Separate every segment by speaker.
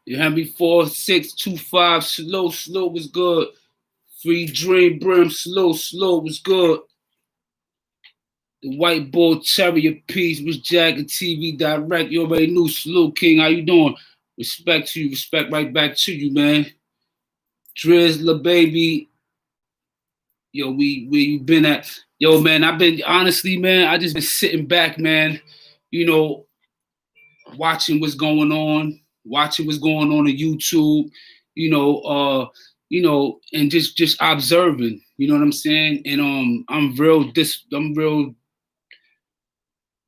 Speaker 1: You have me 4625 slow was good. Free Dream Brim slow was good. The White Bull Terrier piece was Jagger TV Direct. You already knew. Salute King, how you doing? Respect to you, respect right back to you, man. Drizzler baby. Yo, where you been at? Yo, man, I've been honestly, man, I just been sitting back, man, you know, watching what's going on on YouTube, and just observing, you know what I'm saying? And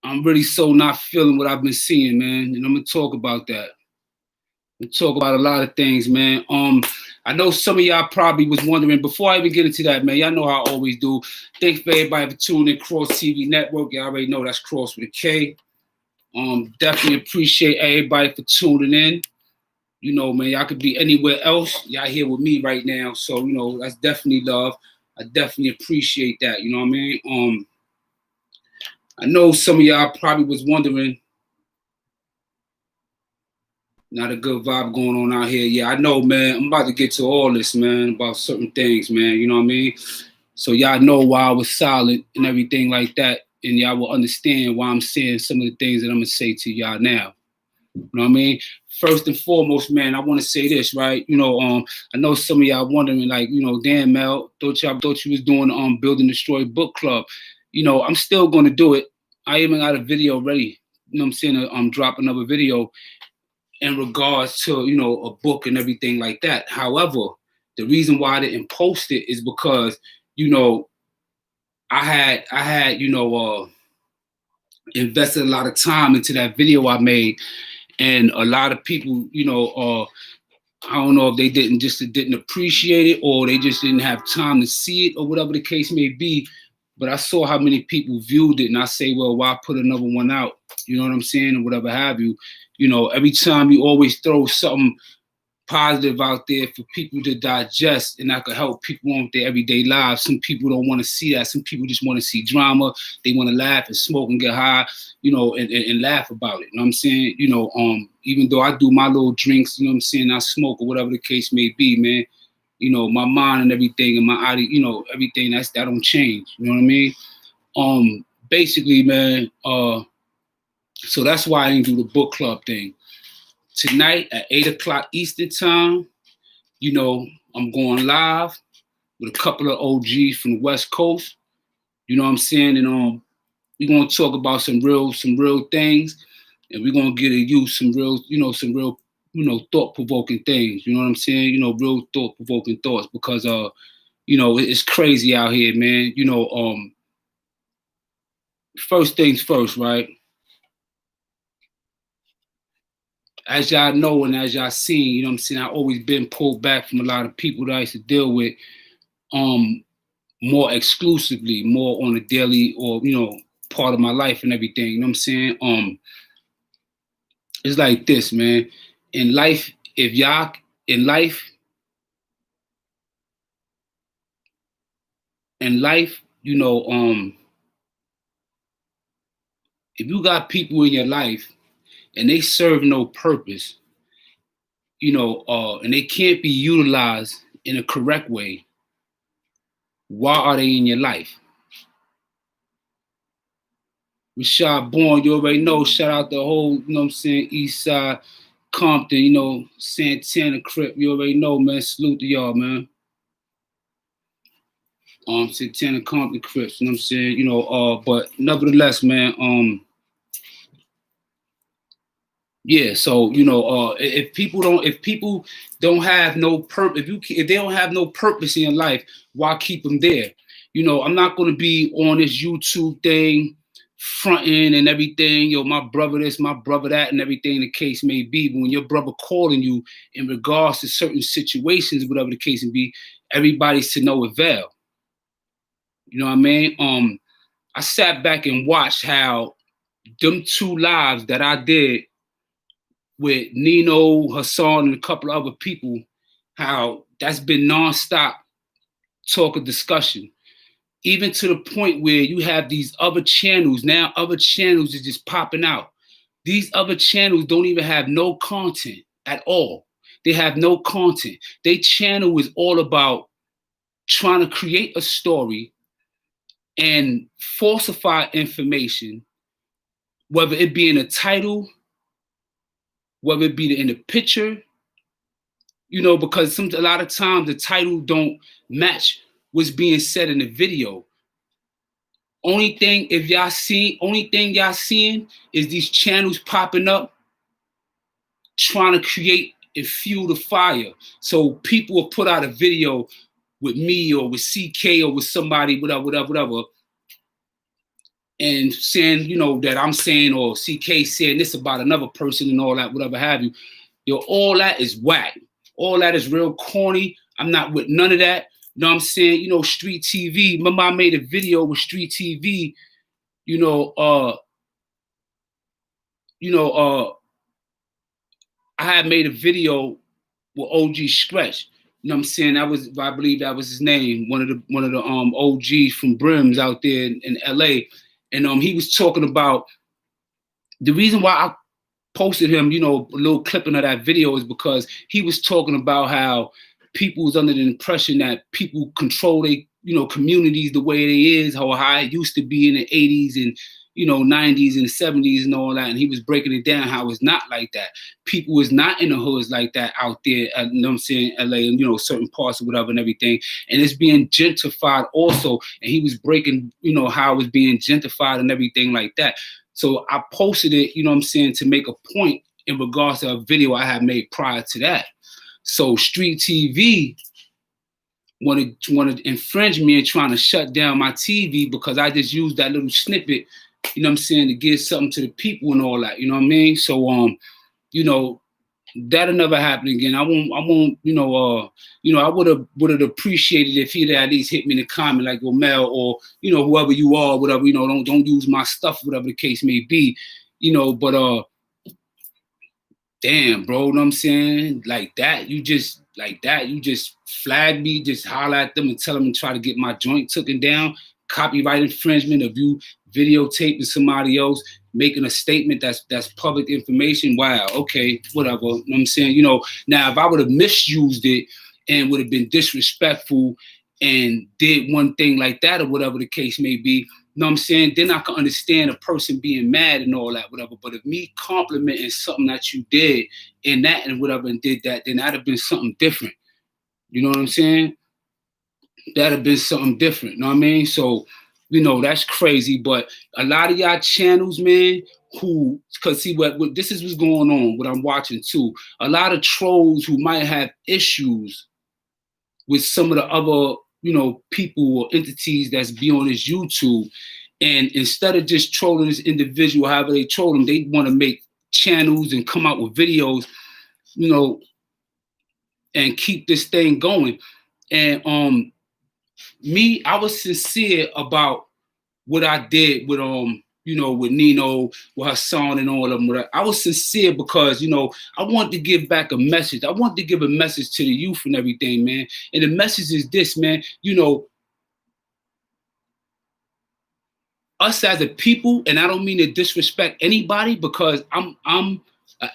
Speaker 1: I'm really so not feeling what I've been seeing, man. And I'm gonna talk about that. We talk about a lot of things, man. I know some of y'all probably was wondering, before I even get into that, man, y'all know how I always do. Thanks for everybody for tuning in Kross TV Network. Y'all already know that's Kross with a K. Definitely appreciate everybody for tuning in. You know, man, y'all could be anywhere else. Y'all here with me right now. So, you know, that's definitely love. I definitely appreciate that. You know what I mean? I know some of y'all probably was wondering, not a good vibe going on out here. Yeah, I know, man. I'm about to get to all this, man, about certain things, man. You know what I mean? So y'all know why I was silent and everything like that. And y'all will understand why I'm saying some of the things that I'm going to say to y'all now. You know what I mean? First and foremost, man, I want to say this, right? You know, I know some of y'all wondering, like, you know, damn, Mel, thought you was doing Build and Destroy book club. You know, I'm still going to do it. I even got a video ready. You know what I'm saying? Drop another video in regards to, you know, a book and everything like that. However, the reason why I didn't post it is because, you know, I had, invested a lot of time into that video I made, and a lot of people, you know, I don't know if they didn't appreciate it, or they just didn't have time to see it, or whatever the case may be. But I saw how many people viewed it, and I say, well, why put another one out? You know what I'm saying, or whatever have you. You know, every time you always throw something positive out there for people to digest, and that could help people on with their everyday lives. Some people don't want to see that. Some people just want to see drama. They want to laugh and smoke and get high, you know, and laugh about it. You know what I'm saying? You know, even though I do my little drinks, you know what I'm saying, I smoke or whatever the case may be, man. You know, my mind and everything and my idea, you know, everything that don't change. You know what I mean? Basically, man, so that's why I didn't do the book club thing. Tonight at 8 o'clock Eastern time, you know, I'm going live with a couple of OGs from the West Coast. You know what I'm saying? And we're gonna talk about some real things, and we're gonna get to you some real, thought-provoking things. You know what I'm saying? You know, real thought-provoking thoughts, because you know, it's crazy out here, man. You know, first things first, right? As y'all know and as y'all seen, you know what I'm saying, I've always been pulled back from a lot of people that I used to deal with more exclusively, more on a daily or, you know, part of my life and everything. You know what I'm saying? It's like this, man. In life, in life, you know, if you got people in your life and they serve no purpose, you know, and they can't be utilized in a correct way, why are they in your life? Rashad Bourne, you already know, shout out the whole, you know what I'm saying, East Side, Compton, you know, Santana Crip, you already know, man, salute to y'all, man. Santana Compton Crips, you know what I'm saying, you know, but nevertheless, man, yeah, so, you know, if people don't have no purpose, if they don't have no purpose in your life, why keep them there? You know, I'm not going to be on this YouTube thing fronting and everything, yo, my brother this, my brother that, and everything the case may be. But when your brother calling you in regards to certain situations, whatever the case may be, everybody's to no avail. You know what I mean? I sat back and watched how them two lives that I did with Nino, Hassan, and a couple of other people, how that's been nonstop talk of discussion. Even to the point where you have these other channels. Now other channels is just popping out. These other channels don't even have no content at all. They have no content. Their channel is all about trying to create a story and falsify information, whether it be in a title, whether it be in the picture, because a lot of times the title don't match what's being said in the video. Only thing y'all seeing is these channels popping up, trying to create and fuel the fire. So people will put out a video with me or with CK or with somebody, whatever, and saying, that I'm saying, or CK saying this about another person and all that, whatever have you. All that is whack. All that is real corny. I'm not with none of that. You know what I'm saying? Street TV. Remember I made a video with Street TV, I had made a video with OG Stretch. You know what I'm saying? I believe that was his name, one of the OGs from Brims out there in LA. And he was talking about the reason why I posted him, a little clipping of that video is because he was talking about how people was under the impression that people control their, communities the way it is, how it used to be in the 80s and, 90s and 70s and all that. And he was breaking it down how it's not like that. People is not in the hoods like that out there, you know what I'm saying, LA and, certain parts or whatever and everything. And it's being gentrified also. And he was breaking, how it was being gentrified and everything like that. So I posted it, you know what I'm saying, to make a point in regards to a video I had made prior to that. So Street TV wanted to infringe me and trying to shut down my TV because I just used that little snippet, you know what I'm saying, to give something to the people and all that, you know what I mean? So that'll never happen again. I won't, I would have appreciated if he'd at least hit me in the comment like, well, Mel, or, whoever you are, whatever, don't use my stuff, whatever the case may be, but damn, bro, you know what I'm saying? Like that, you just flag me, just holler at them and tell them and try to get my joint taken down, copyright infringement of you videotaping somebody else, making a statement that's public information. Wow, okay, whatever. You know what I'm saying? Now if I would have misused it and would have been disrespectful and did one thing like that or whatever the case may be, you know what I'm saying? Then I can understand a person being mad and all that, whatever. But if me complimenting something that you did and that and whatever and did that, then that'd have been something different. You know what I'm saying? That'd have been something different. You know what I mean? So, that's crazy. But a lot of y'all channels, man, because see what this is what's going on, what I'm watching too. A lot of trolls who might have issues with some of the other, people or entities that's be on this YouTube. And instead of just trolling this individual, however they troll them, they want to make channels and come out with videos, and keep this thing going. And me, I was sincere about what I did with with Nino, with her son and all of them. I was sincere because, I wanted to give back a message. I wanted to give a message to the youth and everything, man. And the message is this, man, us as a people, and I don't mean to disrespect anybody because I'm an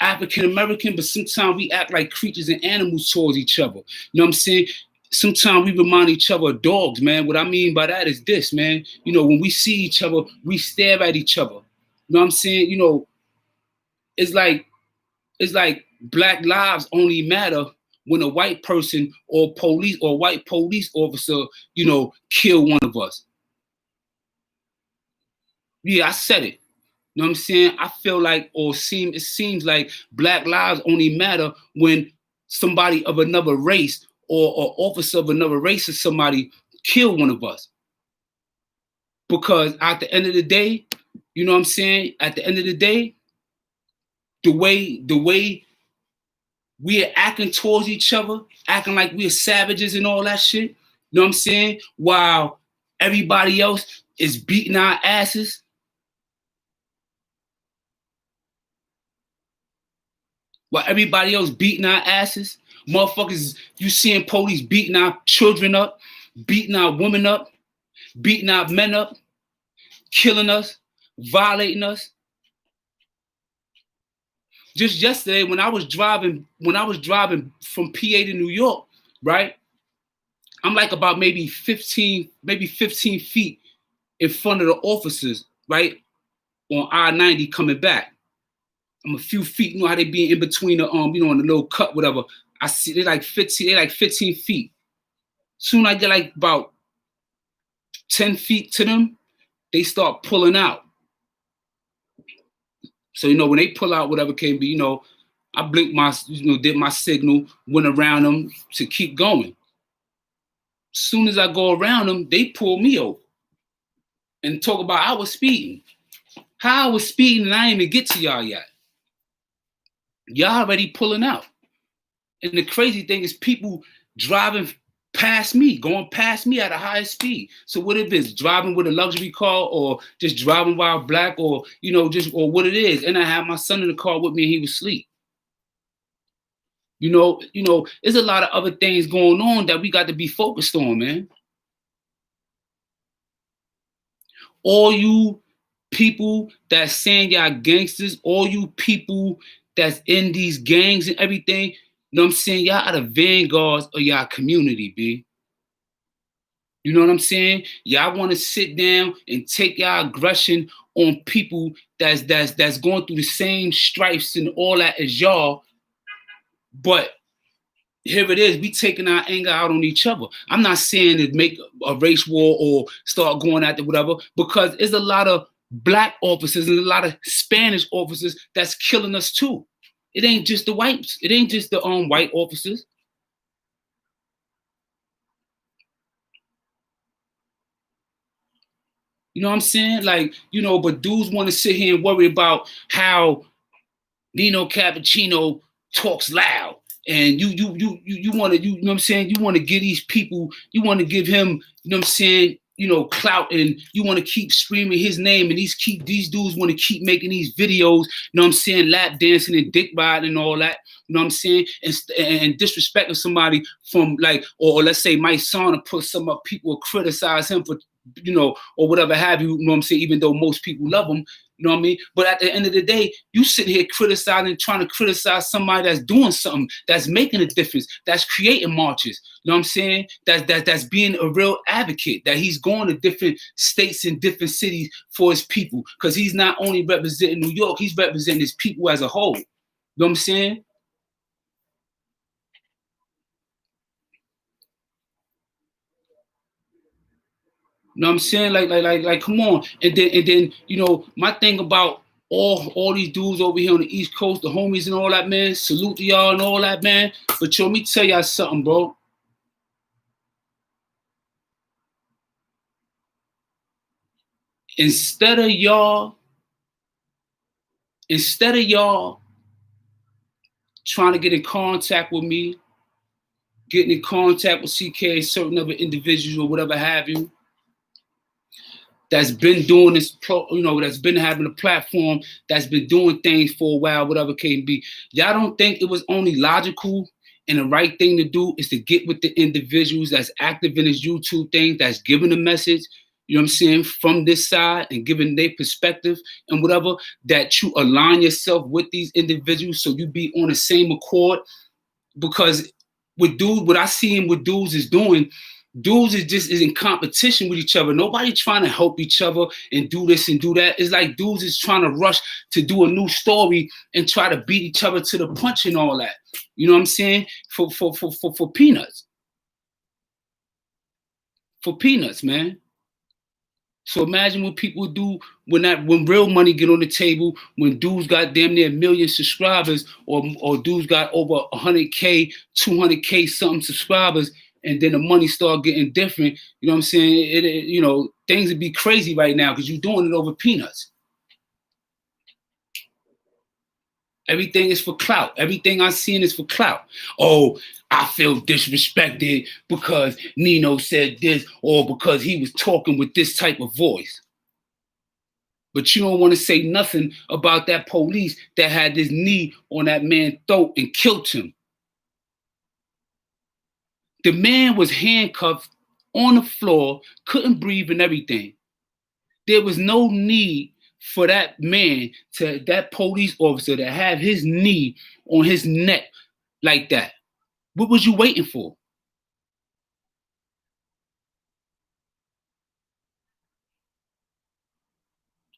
Speaker 1: African American, but sometimes we act like creatures and animals towards each other. You know what I'm saying? Sometimes we remind each other of dogs, man. What I mean by that is this, man. When we see each other, we stare at each other. You know what I'm saying? It's like Black lives only matter when a white person or police or white police officer, kill one of us. Yeah, I said it. You know what I'm saying? I feel like, it seems like Black lives only matter when somebody of another race or officer of another race or somebody kill one of us. Because at the end of the day, you know what I'm saying? At the end of the day, the way we are acting towards each other, acting like we are savages and all that shit, you know what I'm saying? While everybody else is beating our asses. While everybody else beating our asses, motherfuckers, you seeing police beating our children up, beating our women up, beating our men up, killing us, violating us. Just yesterday, when I was driving from PA to New York, right? I'm like about maybe 15 feet in front of the officers, right? On I-90 coming back. I'm a few feet, you know how they be in between the in the little cut, whatever. I see they're like 15 feet. Soon I get like about 10 feet to them, they start pulling out. So, when they pull out, whatever can be, I blinked did my signal, went around them to keep going. Soon as I go around them, they pull me over and talk about I was speeding. How I was speeding and I didn't even get to y'all yet. Y'all already pulling out. And the crazy thing is people driving past me, going past me at a high speed. So what if it's driving with a luxury car or just driving while black or, or what it is. And I had my son in the car with me and he was asleep. There's a lot of other things going on that we got to be focused on, man. All you people that's saying y'all gangsters, all you people that's in these gangs and everything, you know what I'm saying? Y'all are the vanguards of y'all community, B. You know what I'm saying? Y'all want to sit down and take y'all aggression on people that's going through the same stripes and all that as y'all, but here it is, we taking our anger out on each other. I'm not saying to make a race war or start going after whatever, because there's a lot of black officers and a lot of Spanish officers that's killing us too. It ain't just the whites. It ain't just the white officers. You know what I'm saying? Like, but dudes want to sit here and worry about how Nino Cappuccino talks loud. And you want to, you know what I'm saying? You want to give these people, you want to give him, you know what I'm saying, clout, and you want to keep screaming his name, and these dudes want to keep making these videos, you know what I'm saying, lap dancing and dick riding and all that, you know what I'm saying, and disrespecting somebody from like, or let's say my son, to put some up, people will criticize him for, or whatever have you, you know what I'm saying, even though most people love him, you know what I mean? But at the end of the day, you sit here criticizing, trying to criticize somebody that's doing something, that's making a difference, that's creating marches. You know what I'm saying? That's being a real advocate, that he's going to different states and different cities for his people. Because he's not only representing New York, he's representing his people as a whole. You know what I'm saying? You know what I'm saying? Like, come on. And then, my thing about all these dudes over here on the East Coast, the homies and all that, man. Salute to y'all and all that, man. But let me tell y'all something, bro. Instead of y'all trying to get in contact with me, getting in contact with CK, certain other individuals or whatever have you, that's been doing this, that's been having a platform, that's been doing things for a while, whatever can be. Y'all don't think it was only logical and the right thing to do is to get with the individuals that's active in this YouTube thing, that's giving a message, you know what I'm saying, from this side and giving their perspective and whatever, that you align yourself with these individuals so you be on the same accord? Because what I see him with dudes is doing, dudes is in competition with each other. Nobody trying to help each other and do this and do that. It's like dudes is trying to rush to do a new story and try to beat each other to the punch and all that. You know what I'm saying? For peanuts. For peanuts, man. So imagine what people do when real money get on the table, when dudes got damn near 1 million subscribers, or dudes got over 100K, 200K something subscribers, and then the money start getting different. You know what I'm saying? Things would be crazy right now because you're doing it over peanuts. Everything is for clout. Everything I've seen is for clout. Oh, I feel disrespected because Nino said this, or because he was talking with this type of voice. But you don't want to say nothing about that police that had this knee on that man's throat and killed him. The man was handcuffed on the floor, couldn't breathe and everything. There was no need for that man, to that police officer, to have his knee on his neck like that? What was you waiting for?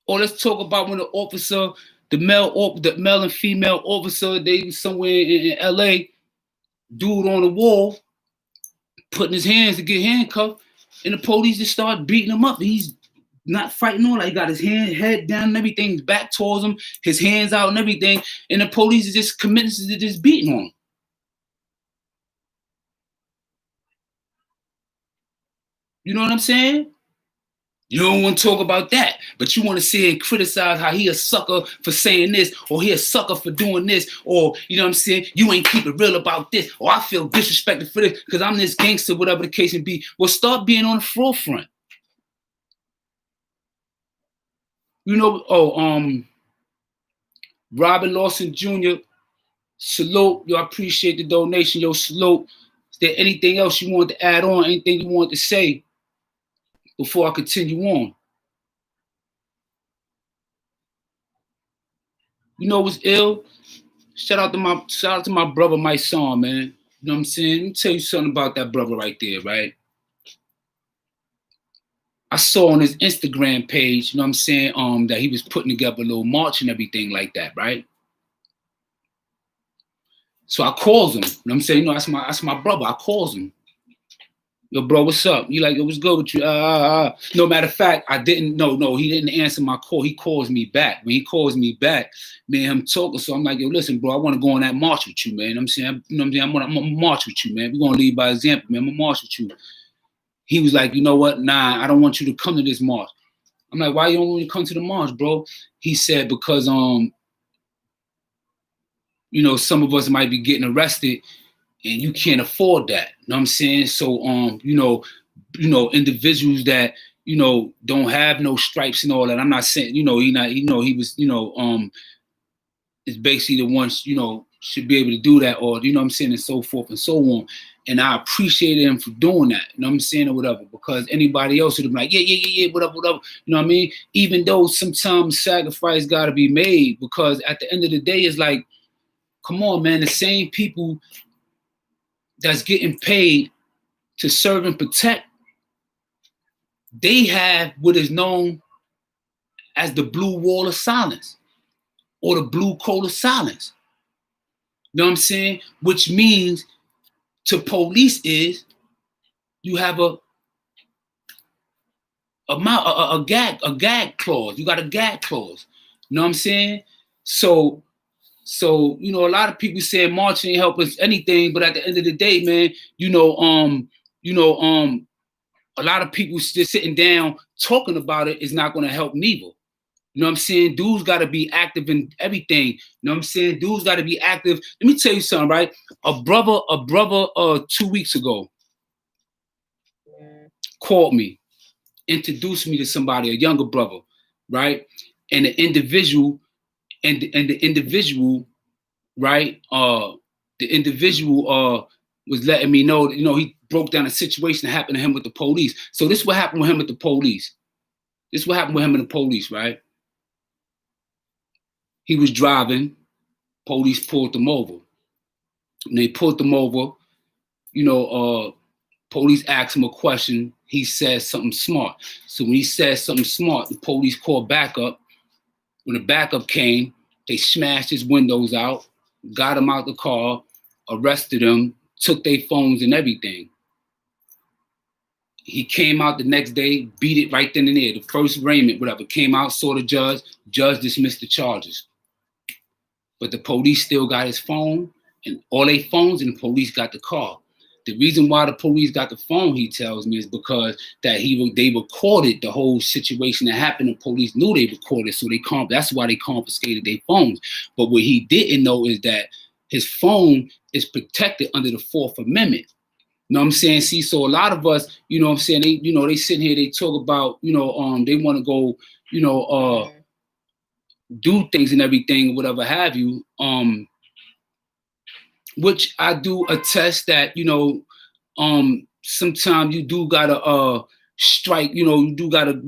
Speaker 1: Or let's talk about when the officer, the male and female officer, they was somewhere in LA, dude on the wall, putting his hands to get handcuffed, and the police just start beating him up. He's not fighting on, like he got his head down and everything, his back towards him, his hands out and everything, and the police is just committed to just beating on him. You know what I'm saying? You don't want to talk about that, but you want to sit and criticize how he a sucker for saying this, or he a sucker for doing this, or you know what I'm saying? You ain't keep it real about this, or I feel disrespected for this because I'm this gangster, whatever the case may be. Well, start being on the forefront. You know, Robin Lawson Jr., salute. Yo, I appreciate the donation. Yo, salute. Is there anything else you want to add on? Anything you want to say before I continue on? You know what's ill? Shout out to my brother, my son, man. You know what I'm saying? Let me tell you something about that brother right there, right? I saw on his Instagram page, you know what I'm saying, that he was putting together a little march and everything like that, right? So I calls him. You know what I'm saying? You know, that's my brother. I calls him. Yo, bro, what's up? You like, yo, what's good with you? No, matter of fact, I didn't, no, he didn't answer my call. He calls me back. When he calls me back, me and him talking. So I'm like, yo, listen, bro, I want to go on that march with you, man. You know what I'm saying? You know what I'm saying? I'm gonna march with you, man. We're gonna lead by example, man. I'm gonna march with you. He was like, you know what? Nah, I don't want you to come to this march. I'm like, why you don't want to come to the march, bro? He said, because you know, some of us might be getting arrested and you can't afford that. You know what I'm saying? So you know, individuals that, you know, don't have no stripes and all that. I'm not saying, you know, he was, you know, is basically the ones, you know, should be able to do that, or you know what I'm saying, and so forth and so on. And I appreciated him for doing that, you know what I'm saying, or whatever, because anybody else would have been like, yeah, whatever, you know what I mean? Even though sometimes sacrifice gotta be made, because at the end of the day, it's like, come on, man, the same people that's getting paid to serve and protect, they have what is known as the blue wall of silence, or the blue code of silence. You know what I'm saying? Which means to police is you have a gag clause. You got a gag clause. You know what I'm saying? So you know, a lot of people say marching ain't help us anything, but at the end of the day, man, a lot of people just sitting down talking about it is not going to help neither. You know what I'm saying? Dudes got to be active in everything. You know what I'm saying? Dudes got to be active. Let me tell you something, right? A brother 2 weeks ago called me, introduced me to somebody, a younger brother, right? And the individual, right? The individual was letting me know, you know, he broke down a situation that happened to him with the police. So this is what happened with him with the police. This is what happened with him and the police, right? He was driving, police pulled him over. When they pulled him over, you know, police asked him a question. He said something smart. So when he said something smart, the police called backup. When the backup came, they smashed his windows out, got him out the car, arrested him, took their phones and everything. He came out the next day, beat it right then and there. The first arraignment, whatever, came out, saw the judge dismissed the charges. But the police still got his phone and all their phones, and the police got the car. The reason why the police got the phone, he tells me, is because that they recorded the whole situation that happened. The police knew they recorded, so that's why they confiscated their phones. But what he didn't know is that his phone is protected under the Fourth Amendment. You know what I'm saying? See, so a lot of us, you know what I'm saying, they sit here, they talk about, they want to go, do things and everything, whatever have you. Which I do attest that, sometimes you do gotta strike, you do gotta,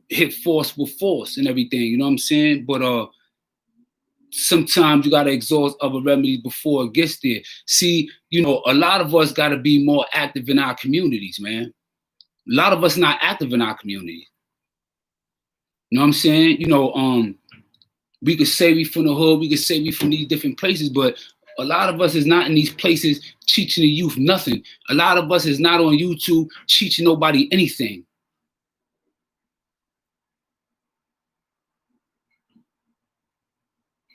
Speaker 1: hit force with force and everything, you know what I'm saying? But sometimes you gotta exhaust other remedies before it gets there. See, a lot of us gotta be more active in our communities, man. A lot of us not active in our communities. You know what I'm saying? We could say we from the hood, we could say we from these different places, but a lot of us is not in these places teaching the youth nothing. A lot of us is not on YouTube teaching nobody anything.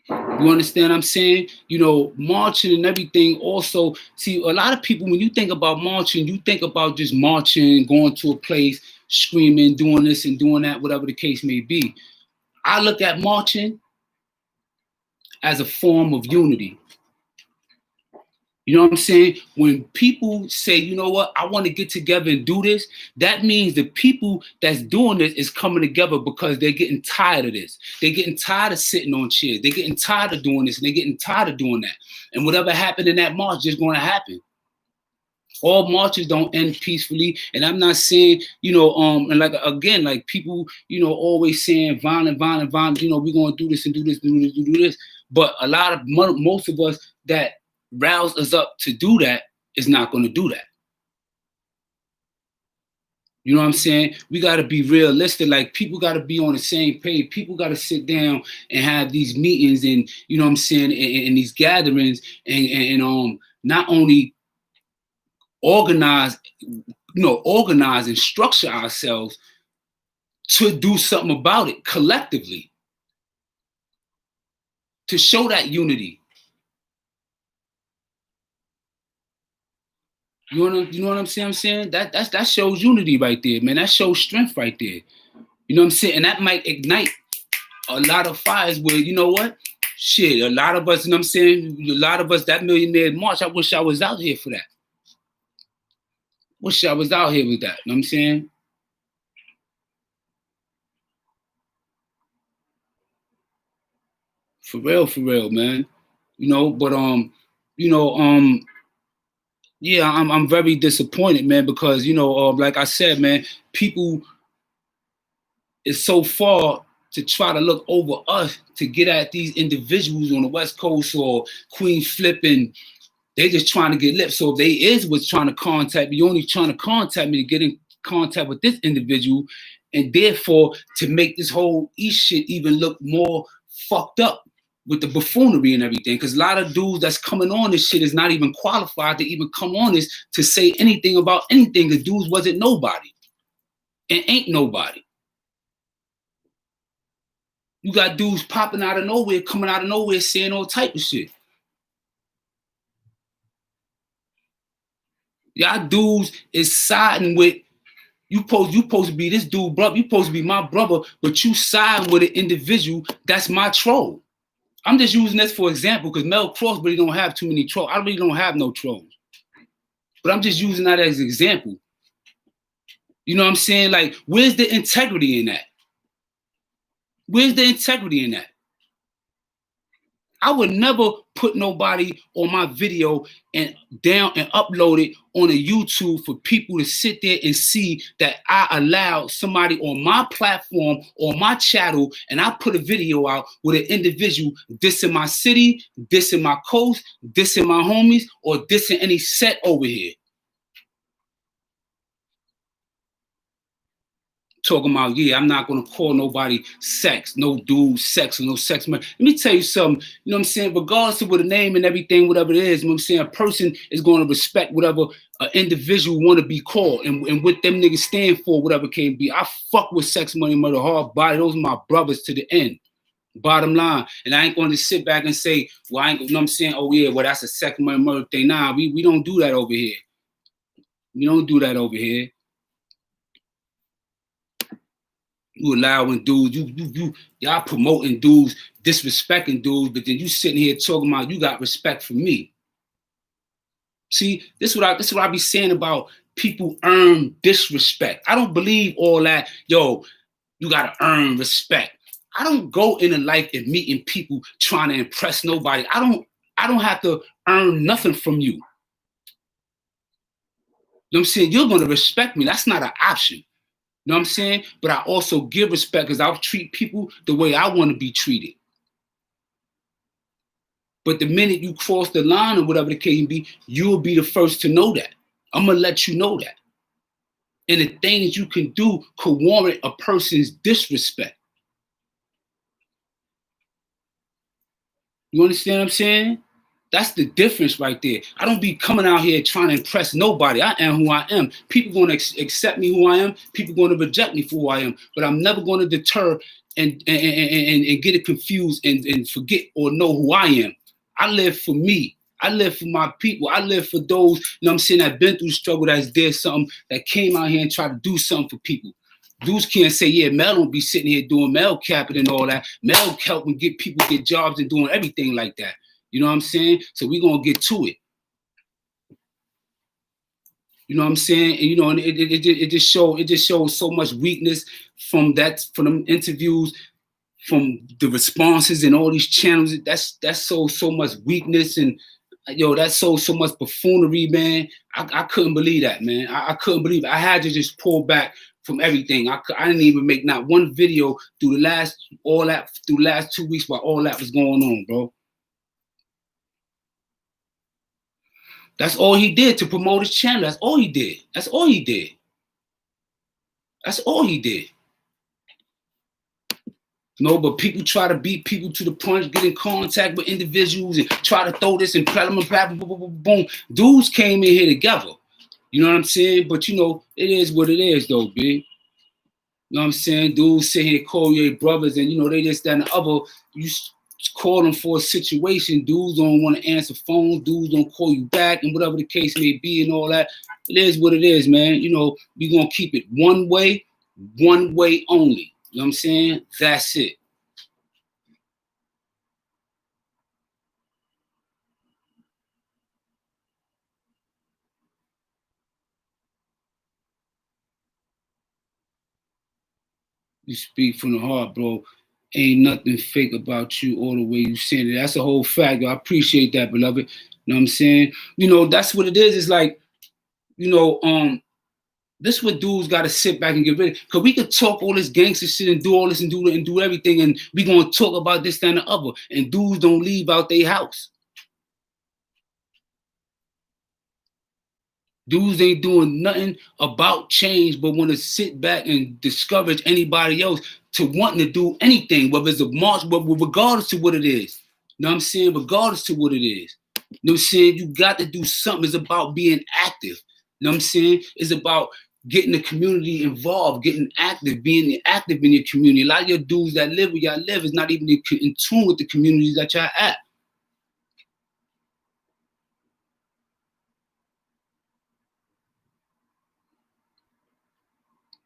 Speaker 1: You understand what I'm saying? Marching and everything also. See, a lot of people, when you think about marching, you think about just marching, going to a place, screaming, doing this and doing that, whatever the case may be. I look at marching as a form of unity. You know what I'm saying? When people say, you know what, I want to get together and do this, that means the people that's doing this is coming together because they're getting tired of this. They're getting tired of sitting on chairs. They're getting tired of doing this and they're getting tired of doing that. And whatever happened in that march is going to happen. All marches don't end peacefully. And I'm not saying, and like people, always saying violent, we're going to do this and do this, do this. But most of us that rouse us up to do that is not going to do that. You know what I'm saying? We got to be realistic. Like, people got to be on the same page. People got to sit down and have these meetings and, you know what I'm saying, and these gatherings and not only organize and structure ourselves to do something about it collectively, to show that unity. You know what I'm saying? That shows unity right there, man. That shows strength right there. You know what I'm saying? And that might ignite a lot of fires where, you know what? Shit, a lot of us, you know what I'm saying? A lot of us, that Millionaire March, I wish I was out here for that. Wish I was out here with that. You know what I'm saying? For real, man. Yeah, I'm very disappointed, man, because like I said, man, people is so far to try to look over us to get at these individuals on the West Coast or Queen flipping. They just trying to get lip. So if they was trying to contact me, you only trying to contact me to get in contact with this individual, and therefore to make this whole shit even look more fucked up with the buffoonery and everything. Because a lot of dudes that's coming on this shit is not even qualified to even come on this to say anything about anything. The dudes wasn't nobody and ain't nobody. You got dudes popping out of nowhere, coming out of nowhere, saying all type of shit. Y'all dudes is siding with you. Supposed to be this dude, brother. You supposed to be my brother, but you siding with an individual that's my troll. I'm just using this for example because Mel Kross really don't have too many trolls. I really don't have no trolls, but I'm just using that as an example. You know what I'm saying? Like, where's the integrity in that? Where's the integrity in that? I would never put nobody on my video and upload it on a YouTube for people to sit there and see that I allowed somebody on my platform or my channel, and I put a video out with an individual dissing my city, dissing my coast, dissing my homies, or dissing any set over here. Talking about, yeah, I'm not going to call nobody sex, no dude sex or no sex. Let me tell you something, you know what I'm saying? Regardless of what the name and everything, whatever it is, you know what I'm saying? A person is going to respect whatever an individual want to be called and what them niggas stand for, whatever can be. I fuck with sex, money, murder, hard body. Those are my brothers to the end. Bottom line. And I ain't going to sit back and say, well, I ain't, you know what I'm saying? Oh, yeah, well, that's a sex, money, murder thing. Nah, we don't do that over here. We don't do that over here. You allowing dudes, y'all promoting dudes, disrespecting dudes, but then you sitting here talking about you got respect for me. See, this is what I be saying about people earn disrespect. I don't believe all that, yo, you gotta earn respect. I don't go into life and meeting people trying to impress nobody. I don't have to earn nothing from you. You know what I'm saying? You're gonna respect me. That's not an option. You know what I'm saying? But I also give respect because I'll treat people the way I want to be treated. But the minute you cross the line or whatever the case may be, you'll be the first to know that. I'm going to let you know that. And the things you can do could warrant a person's disrespect. You understand what I'm saying? That's the difference right there. I don't be coming out here trying to impress nobody. I am who I am. People going to accept me who I am. People going to reject me for who I am. But I'm never going to deter and get it confused and forget or know who I am. I live for me. I live for my people. I live for those, you know what I'm saying, that been through the struggle, that's did something, that came out here and tried to do something for people. Dudes can't say, yeah, Mel don't be sitting here doing Mel capping and all that. Mel helping get people get jobs and doing everything like that. You know what I'm saying? So we're going to get to it. You know what I'm saying? And, you know, and it just shows so much weakness from them interviews, from the responses and all these channels. That's so much weakness, and yo, that's so much buffoonery, man. I couldn't believe that, man. I couldn't believe it. I had to just pull back from everything. I didn't even make not one video through the last 2 weeks while all that was going on, bro. That's all he did to promote his channel. That's all he did. That's all he did. That's all he did. No, but people try to beat people to the punch, get in contact with individuals and try to throw this and boom, boom, boom. Dudes came in here together. You know what I'm saying? But you know, it is what it is though, B. You know what I'm saying? Dudes sit here, call your brothers, and you know, they just that and the other. You call them for a situation. Dudes don't want to answer phones. Dudes don't call you back, and whatever the case may be, and all that. It is what it is, man. You know, we gonna keep it one way only. You know what I'm saying? That's it. You speak from the heart, bro. Ain't nothing fake about you or the way you saying it. That's a whole fact, yo. I appreciate that, beloved. You know what I'm saying? You know, that's what it is. It's like, you know, this is what dudes got to sit back and get ready. Because we could talk all this gangster shit and do all this and do everything, and we going to talk about this, that, and the other. And dudes don't leave out their house. Dudes ain't doing nothing about change, but want to sit back and discourage anybody else to wanting to do anything, whether it's a march, but regardless to what it is. You know what I'm saying? Regardless to what it is. You know what I'm saying? You got to do something. It's about being active. You know what I'm saying? It's about getting the community involved, getting active, being active in your community. A lot of your dudes that live where y'all live is not even in tune with the communities that y'all at.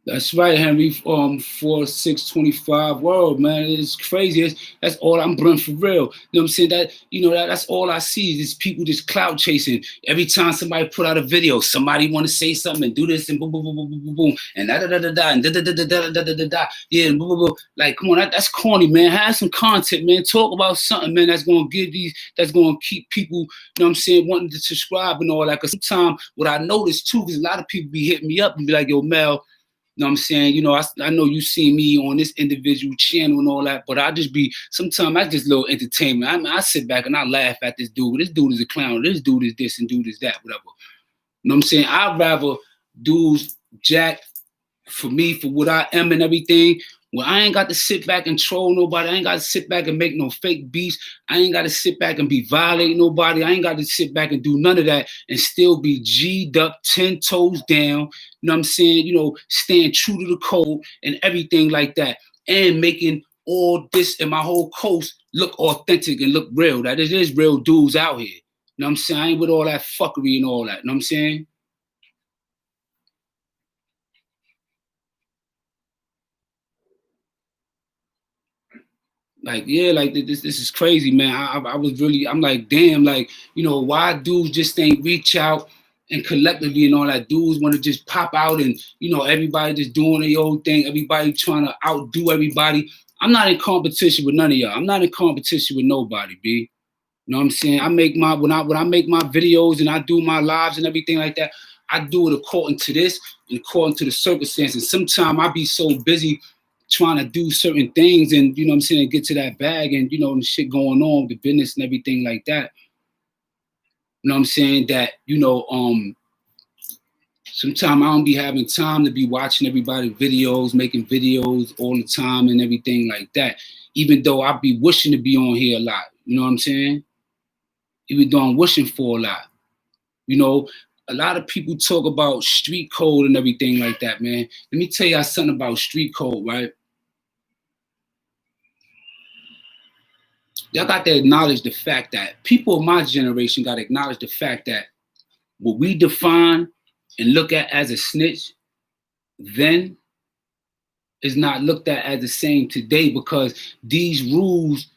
Speaker 1: That's right, Henry. 4625 world, man. It's crazy. That's all I'm bringing for real. You know what I'm saying? That, you know, that's all I see is people just clout chasing. Every time somebody put out a video, somebody want to say something and do this and boom, boom, boom, boom, boom, boom, boom, and da da da da da and da da da da da da da da da. Yeah, and boom, boom, boom. Like, come on, that's corny, man. Have some content, man. Talk about something, man. That's gonna keep people, you know what I'm saying, wanting to subscribe and all that. Cause sometimes what I notice too, because a lot of people be hitting me up and be like, yo, Mel. You know what I'm saying? You know, I know you see me on this individual channel and all that, but I just be, sometimes I just little entertainment. I sit back and I laugh at this dude. This dude is a clown. This dude is this and dude is that, whatever. You know what I'm saying? I'd rather dudes jack for me, for what I am and everything. Well, I ain't got to sit back and troll nobody. I ain't got to sit back and make no fake beats. I ain't got to sit back and be violating nobody. I ain't got to sit back and do none of that and still be G'd up, 10 toes down. You know what I'm saying? You know, staying true to the code and everything like that. And making all this and my whole coast look authentic and look real. That it is real dudes out here. You know what I'm saying? I ain't with all that fuckery and all that. You know what I'm saying? Like, yeah, like this is crazy, man. I was really, I'm like, damn, like, you know, why dudes just ain't reach out and collectively and all that. Dudes want to just pop out and, you know, everybody just doing their own thing. Everybody trying to outdo everybody. I'm not in competition with none of y'all. I'm not in competition with nobody, B. You know what I'm saying? I make my, when I make my videos and I do my lives and everything like that, I do it according to this and according to the circumstances. Sometimes I be so busy trying to do certain things and, you know what I'm saying, and get to that bag and, you know, and shit going on, the business and everything like that. You know what I'm saying? That, you know, sometimes I don't be having time to be watching everybody's videos, making videos all the time and everything like that. Even though I be wishing to be on here a lot. You know what I'm saying? Even though I'm wishing for a lot. You know, a lot of people talk about street code and everything like that, man. Let me tell y'all something about street code, right? Y'all got to acknowledge the fact that people of my generation got to acknowledge the fact that what we define and look at as a snitch then is not looked at as the same today, because these rules,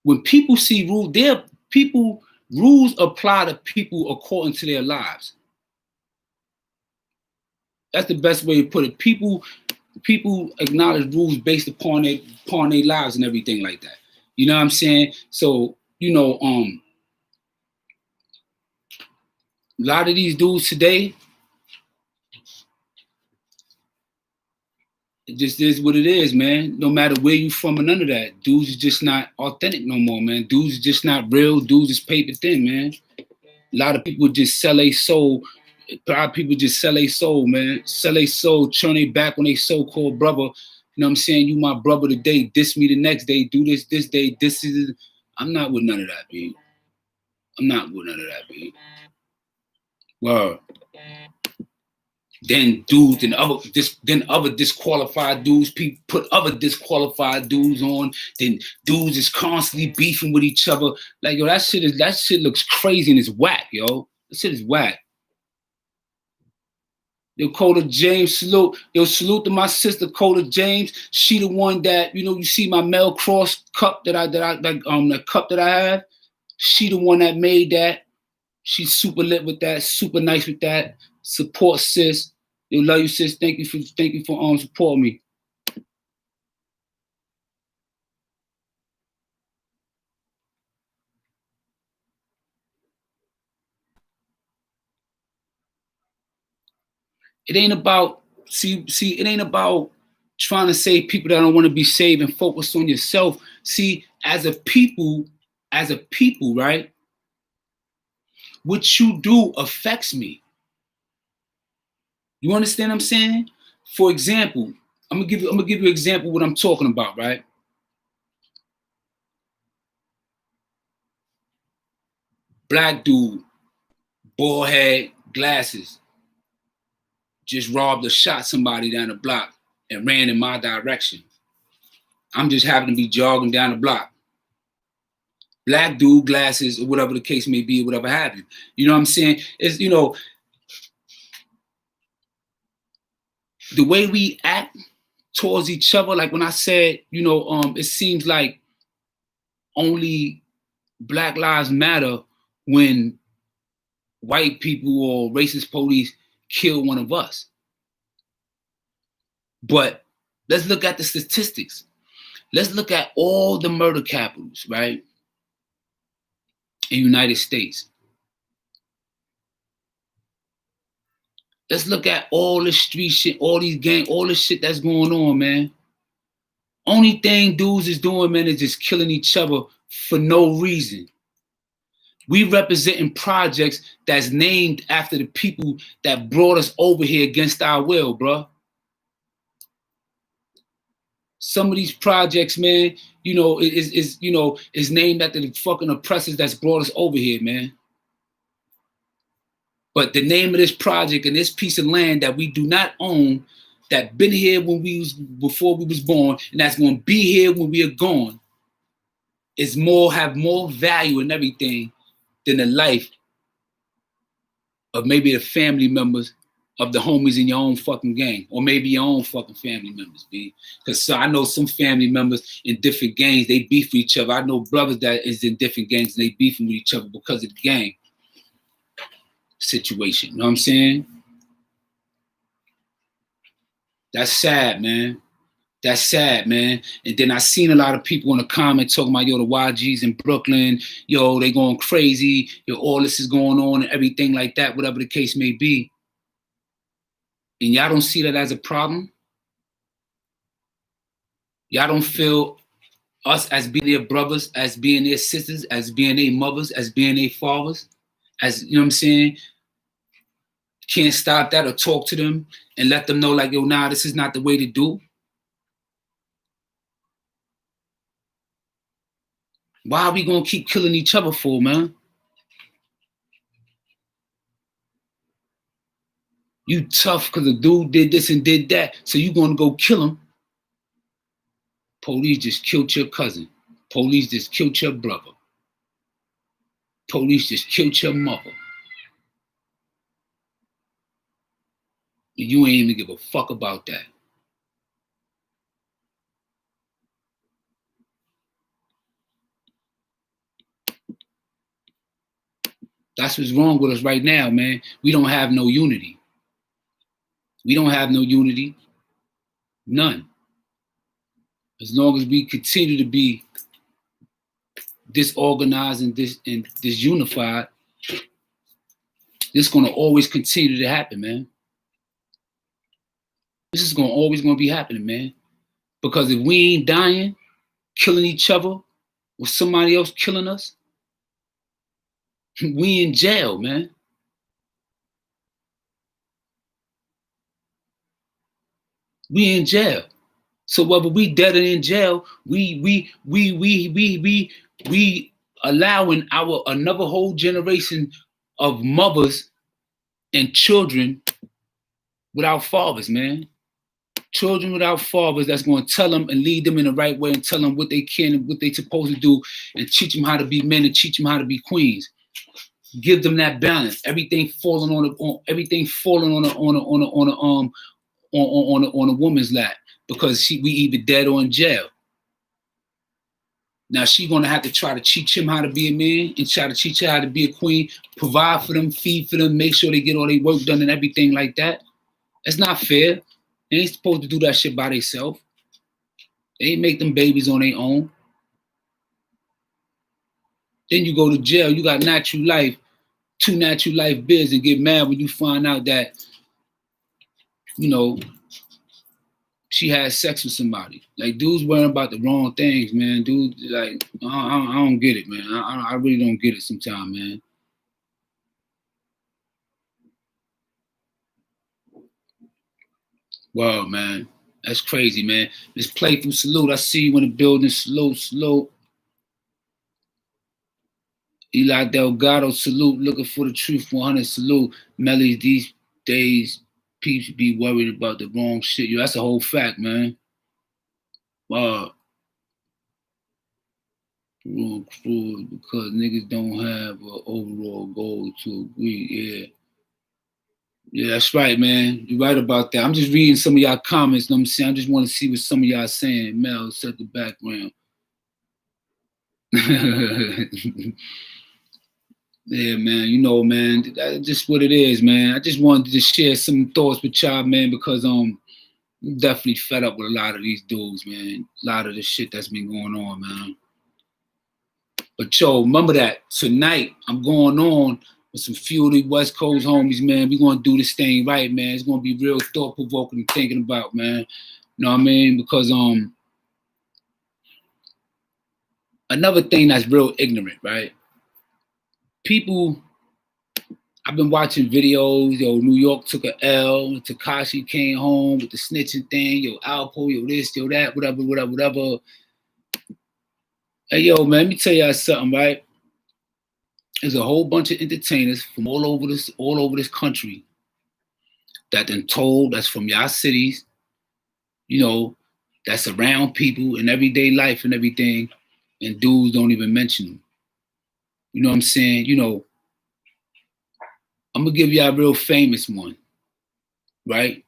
Speaker 1: when people see rules, rules apply to people according to their lives. That's the best way to put it. People acknowledge rules based upon their lives and everything like that. You know what I'm saying? So, you know, a lot of these dudes today, it just is what it is, man. No matter where you from or none of that. Dudes is just not authentic no more, man. Dudes is just not real. Dudes is paper thin, man. A lot of people just sell a soul. A lot of people just sell a soul, man. Sell a soul, turn their back on their so-called brother. You know what I'm saying? You my brother today, diss me the next day, do this day, this is. I'm not with none of that, B. I'm not with none of that, B. Well, then dudes and other disqualified dudes, people put other disqualified dudes on. Then dudes is constantly beefing with each other. Like, yo, that shit looks crazy and it's whack, yo. That shit is whack. Yo, Coda James, salute. Yo, salute to my sister Coda James. She the one that, you know, you see my Mel Kross cup the cup that I have. She the one that made that. She's super lit with that, super nice with that. Support sis. Yo, love you, sis. Thank you for supporting me. It ain't about it ain't about trying to save people that don't want to be saved and focus on yourself. See, as a people, right? What you do affects me. You understand what I'm saying? For example, I'm gonna give you an example of what I'm talking about, right? Black dude, bald head, glasses, just robbed or shot somebody down the block and ran in my direction. I'm just having to be jogging down the block. Black dude, glasses, or whatever the case may be, or whatever have you. You know what I'm saying? It's, you know, the way we act towards each other, like when I said, you know, it seems like only Black Lives Matter when white people or racist police kill one of us. But let's look at the statistics. Let's look at all the murder capitals, right? In the United States. Let's look at all the street shit, all these gangs, all the shit that's going on, man. Only thing dudes is doing, man, is just killing each other for no reason. We representing projects that's named after the people that brought us over here against our will, bro. Some of these projects, man, you know, is named after the fucking oppressors that's brought us over here, man. But the name of this project and this piece of land that we do not own, that been here before we was born, and that's gonna be here when we are gone, have more value and everything than the life of maybe the family members of the homies in your own fucking gang, or maybe your own fucking family members, B. Because I know some family members in different gangs, they beef with each other. I know brothers that is in different gangs and they beefing with each other because of the gang situation. You know what I'm saying? That's sad, man. That's sad, man. And then I seen a lot of people in the comments talking about, yo, the YGs in Brooklyn, yo, they going crazy, yo, all this is going on and everything like that, whatever the case may be. And y'all don't see that as a problem? Y'all don't feel us as being their brothers, as being their sisters, as being their mothers, as being their fathers, as, you know what I'm saying? Can't stop that or talk to them and let them know, like, yo, nah, this is not the way to do. Why are we gonna keep killing each other for, man? You tough because the dude did this and did that, so you gonna go kill him. Police just killed your cousin. Police just killed your brother. Police just killed your mother. And you ain't even give a fuck about that. That's what's wrong with us right now, man. We don't have no unity. We don't have no unity. None. As long as we continue to be disorganized and disunified, this is gonna always continue to happen, man. This is always gonna be happening, man. Because if we ain't dying, killing each other, or somebody else killing us, we in jail, man. We in jail. So whether we dead or in jail, we allowing our another whole generation of mothers and children without fathers, man. Children without fathers that's going to tell them and lead them in the right way and tell them what they can and what they supposed to do and teach them how to be men and teach them how to be queens. Give them that balance. Everything falling on a woman's lap because we either dead or in jail. Now she gonna have to try to teach him how to be a man and try to teach her how to be a queen, provide for them, feed for them, make sure they get all their work done and everything like that. That's not fair. They ain't supposed to do that shit by themselves. They ain't make them babies on their own. Then you go to jail. You got natural life, 2 natural life bids, and get mad when you find out that, you know, she had sex with somebody. Like, dudes worrying about the wrong things, man. Dude, like, I don't get it, man. I really don't get it sometimes, man. Wow, man. That's crazy, man. This playful salute. I see you in the building. Salute. Eli Delgado, salute. Looking for the truth, 100, salute. Melly, these days, peeps be worried about the wrong shit. Yo, that's a whole fact, man. Wrong crew because niggas don't have an overall goal to agree. Yeah, that's right, man. You're right about that. I'm just reading some of y'all comments. You know what I'm saying? I just want to see what some of y'all saying. Mel, set the background. Yeah, man. You know, man, that's just what it is, man. I just wanted to share some thoughts with y'all, man, because I'm definitely fed up with a lot of these dudes, man. A lot of the shit that's been going on, man. But yo, remember that tonight I'm going on with some few of the West Coast homies, man. We're gonna do this thing right, man. It's gonna be real thought provoking and thinking about, man. You know what I mean? Because another thing that's real ignorant, right? People, I've been watching videos, yo, New York took a L, Tekashi came home with the snitching thing, yo, Alpo, yo, this, yo, that, whatever. Hey, yo, man, let me tell y'all something, right? There's a whole bunch of entertainers from all over this country that done told, that's from y'all cities, you know, that's around people in everyday life and everything, and dudes don't even mention them. You know what I'm saying? You know, I'm gonna give y'all a real famous one, right?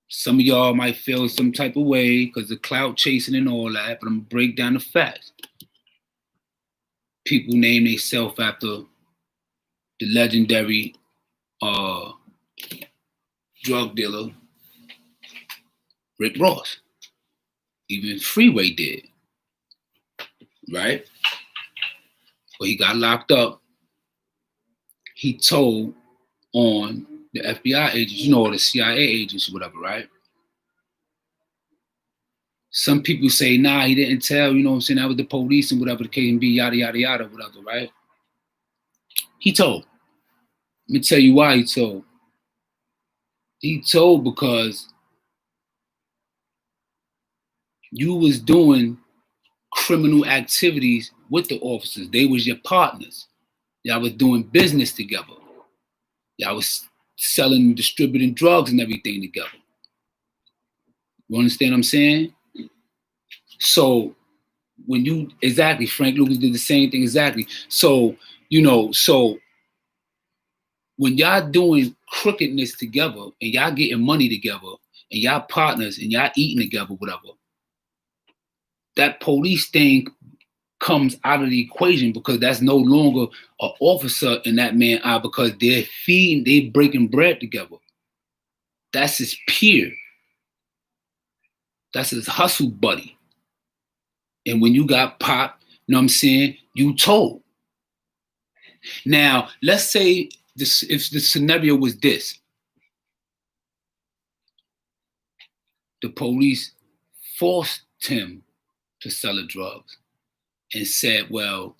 Speaker 1: Some of y'all might feel some type of way because of clout chasing and all that, but I'm gonna break down the facts. People name themselves after the legendary drug dealer Rick Ross. Even Freeway did, right? But he got locked up. He told on the FBI agents, or the CIA agents, or whatever, right? Some people say, nah, he didn't tell, what I'm saying, that was the police and whatever the case may be, yada, yada, yada, whatever, right? He told. Let me tell you why he told. He told because you was doing criminal activities with the officers. They was your partners. Y'all was doing business together. Y'all was selling, distributing drugs and everything together. You understand what I'm saying? So when you, exactly, Frank Lucas did the same thing, exactly. So, so when y'all doing crookedness together and y'all getting money together and y'all partners and y'all eating together, whatever, that police thing comes out of the equation because that's no longer an officer in that man's eye because they're feeding, they're breaking bread together. That's his peer. That's his hustle buddy. And when you got popped, you know what I'm saying, you told. Now, let's say this, if the scenario was this. The police forced him to sell the drugs and said, well,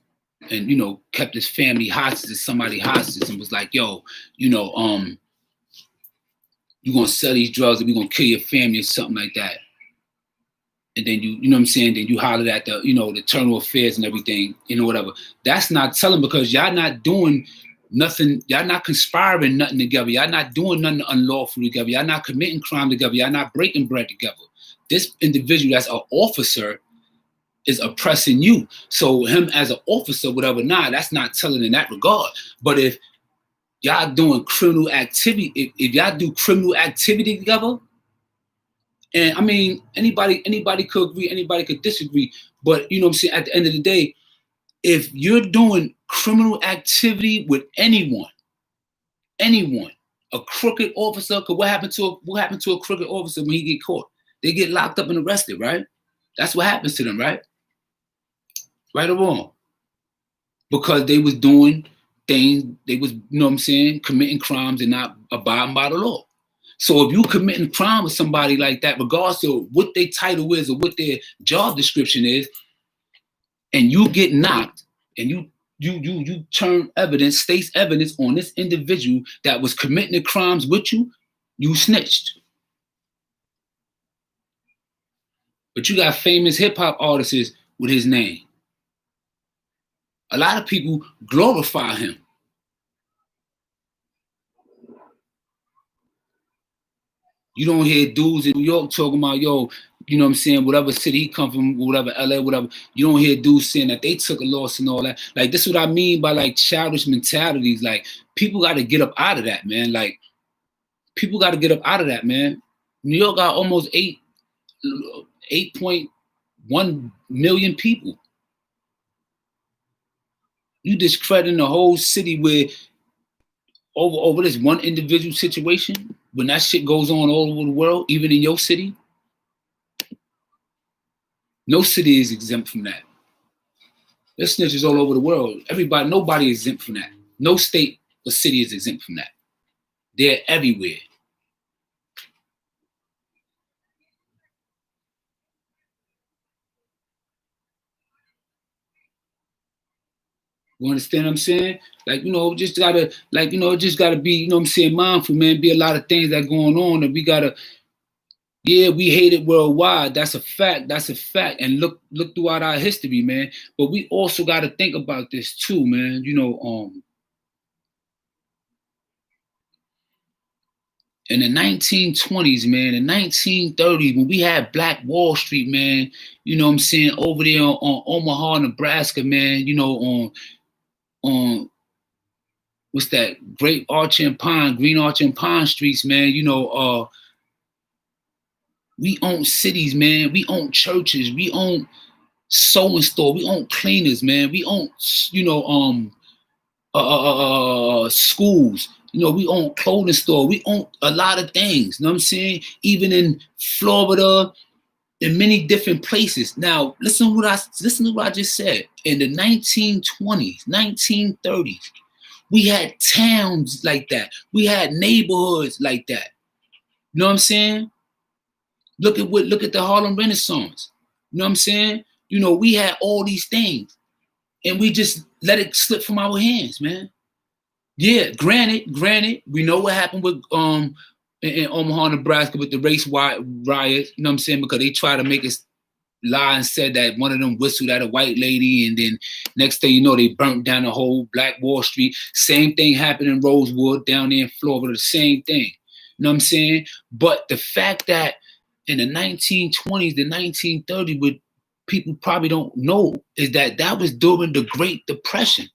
Speaker 1: and, kept his family hostage, somebody hostage, and was like, yo, you're going to sell these drugs and we're going to kill your family or something like that. And then you know what I'm saying, then you hollered at the, the internal affairs and everything, whatever. That's not telling because y'all not doing nothing, y'all not conspiring nothing together. Y'all not doing nothing unlawful together. Y'all not committing crime together. Y'all not breaking bread together. This individual that's an officer is oppressing you. So him as an officer, whatever, that's not telling in that regard. But if y'all doing criminal activity, if y'all do criminal activity together, and I mean, anybody could agree, anybody could disagree. But you know what I'm saying, at the end of the day, if you're doing criminal activity with anyone, a crooked officer, because what happened to a crooked officer when he get caught? They get locked up and arrested, right? That's what happens to them, right? Right or wrong? Because they was doing things, they was, committing crimes and not abiding by the law. So if you committing crime with somebody like that, regardless of what their title is or what their job description is, and you get knocked and you turn evidence, states evidence on this individual that was committing the crimes with you, you snitched. But you got famous hip hop artists with his name. A lot of people glorify him. You don't hear dudes in New York talking about, yo, you know what I'm saying, whatever city he come from, whatever, LA, whatever. You don't hear dudes saying that they took a loss and all that. Like, this is what I mean by, like, childish mentalities. Like, people got to get up out of that, man. Like, people got to get up out of that, man. New York got almost 8.1 million people. You discrediting the whole city with over this one individual situation when that shit goes on all over the world, even in your city. No city is exempt from that. There's snitches all over the world. Nobody is exempt from that. No state or city is exempt from that. They're everywhere. You understand what I'm saying? Like, just gotta, just gotta be, what I'm saying, mindful, man. Be a lot of things that going on, and we gotta, yeah, we hate it worldwide. That's a fact. That's a fact. And look throughout our history, man. But we also gotta think about this too, man. In the 1920s, man, in 1930s, when we had Black Wall Street, man, you know what I'm saying, over there on Omaha, Nebraska, man, on what's that, Green Arch and Pine streets, man, we own cities, man. We own churches. We own sewing store. We own cleaners, man. We own, schools. We own clothing store. We own a lot of things. You know what I'm saying? Even in Florida, in many different places. Now, listen to what I just said. In the 1920s, 1930s, we had towns like that. We had neighborhoods like that. You know what I'm saying? Look at the Harlem Renaissance. You know what I'm saying? You know, we had all these things, and we just let it slip from our hands, man. Yeah, granted, we know what happened with in Omaha, Nebraska with the race riots. You know what I'm saying? Because they try to make us lie and said that one of them whistled at a white lady, and then next thing you know, they burnt down the whole Black Wall Street. Same thing happened in Rosewood down there in Florida. The same thing. You know what I'm saying? But the fact that in the 1920s, the 1930s, what people probably don't know is that that was during the Great Depression.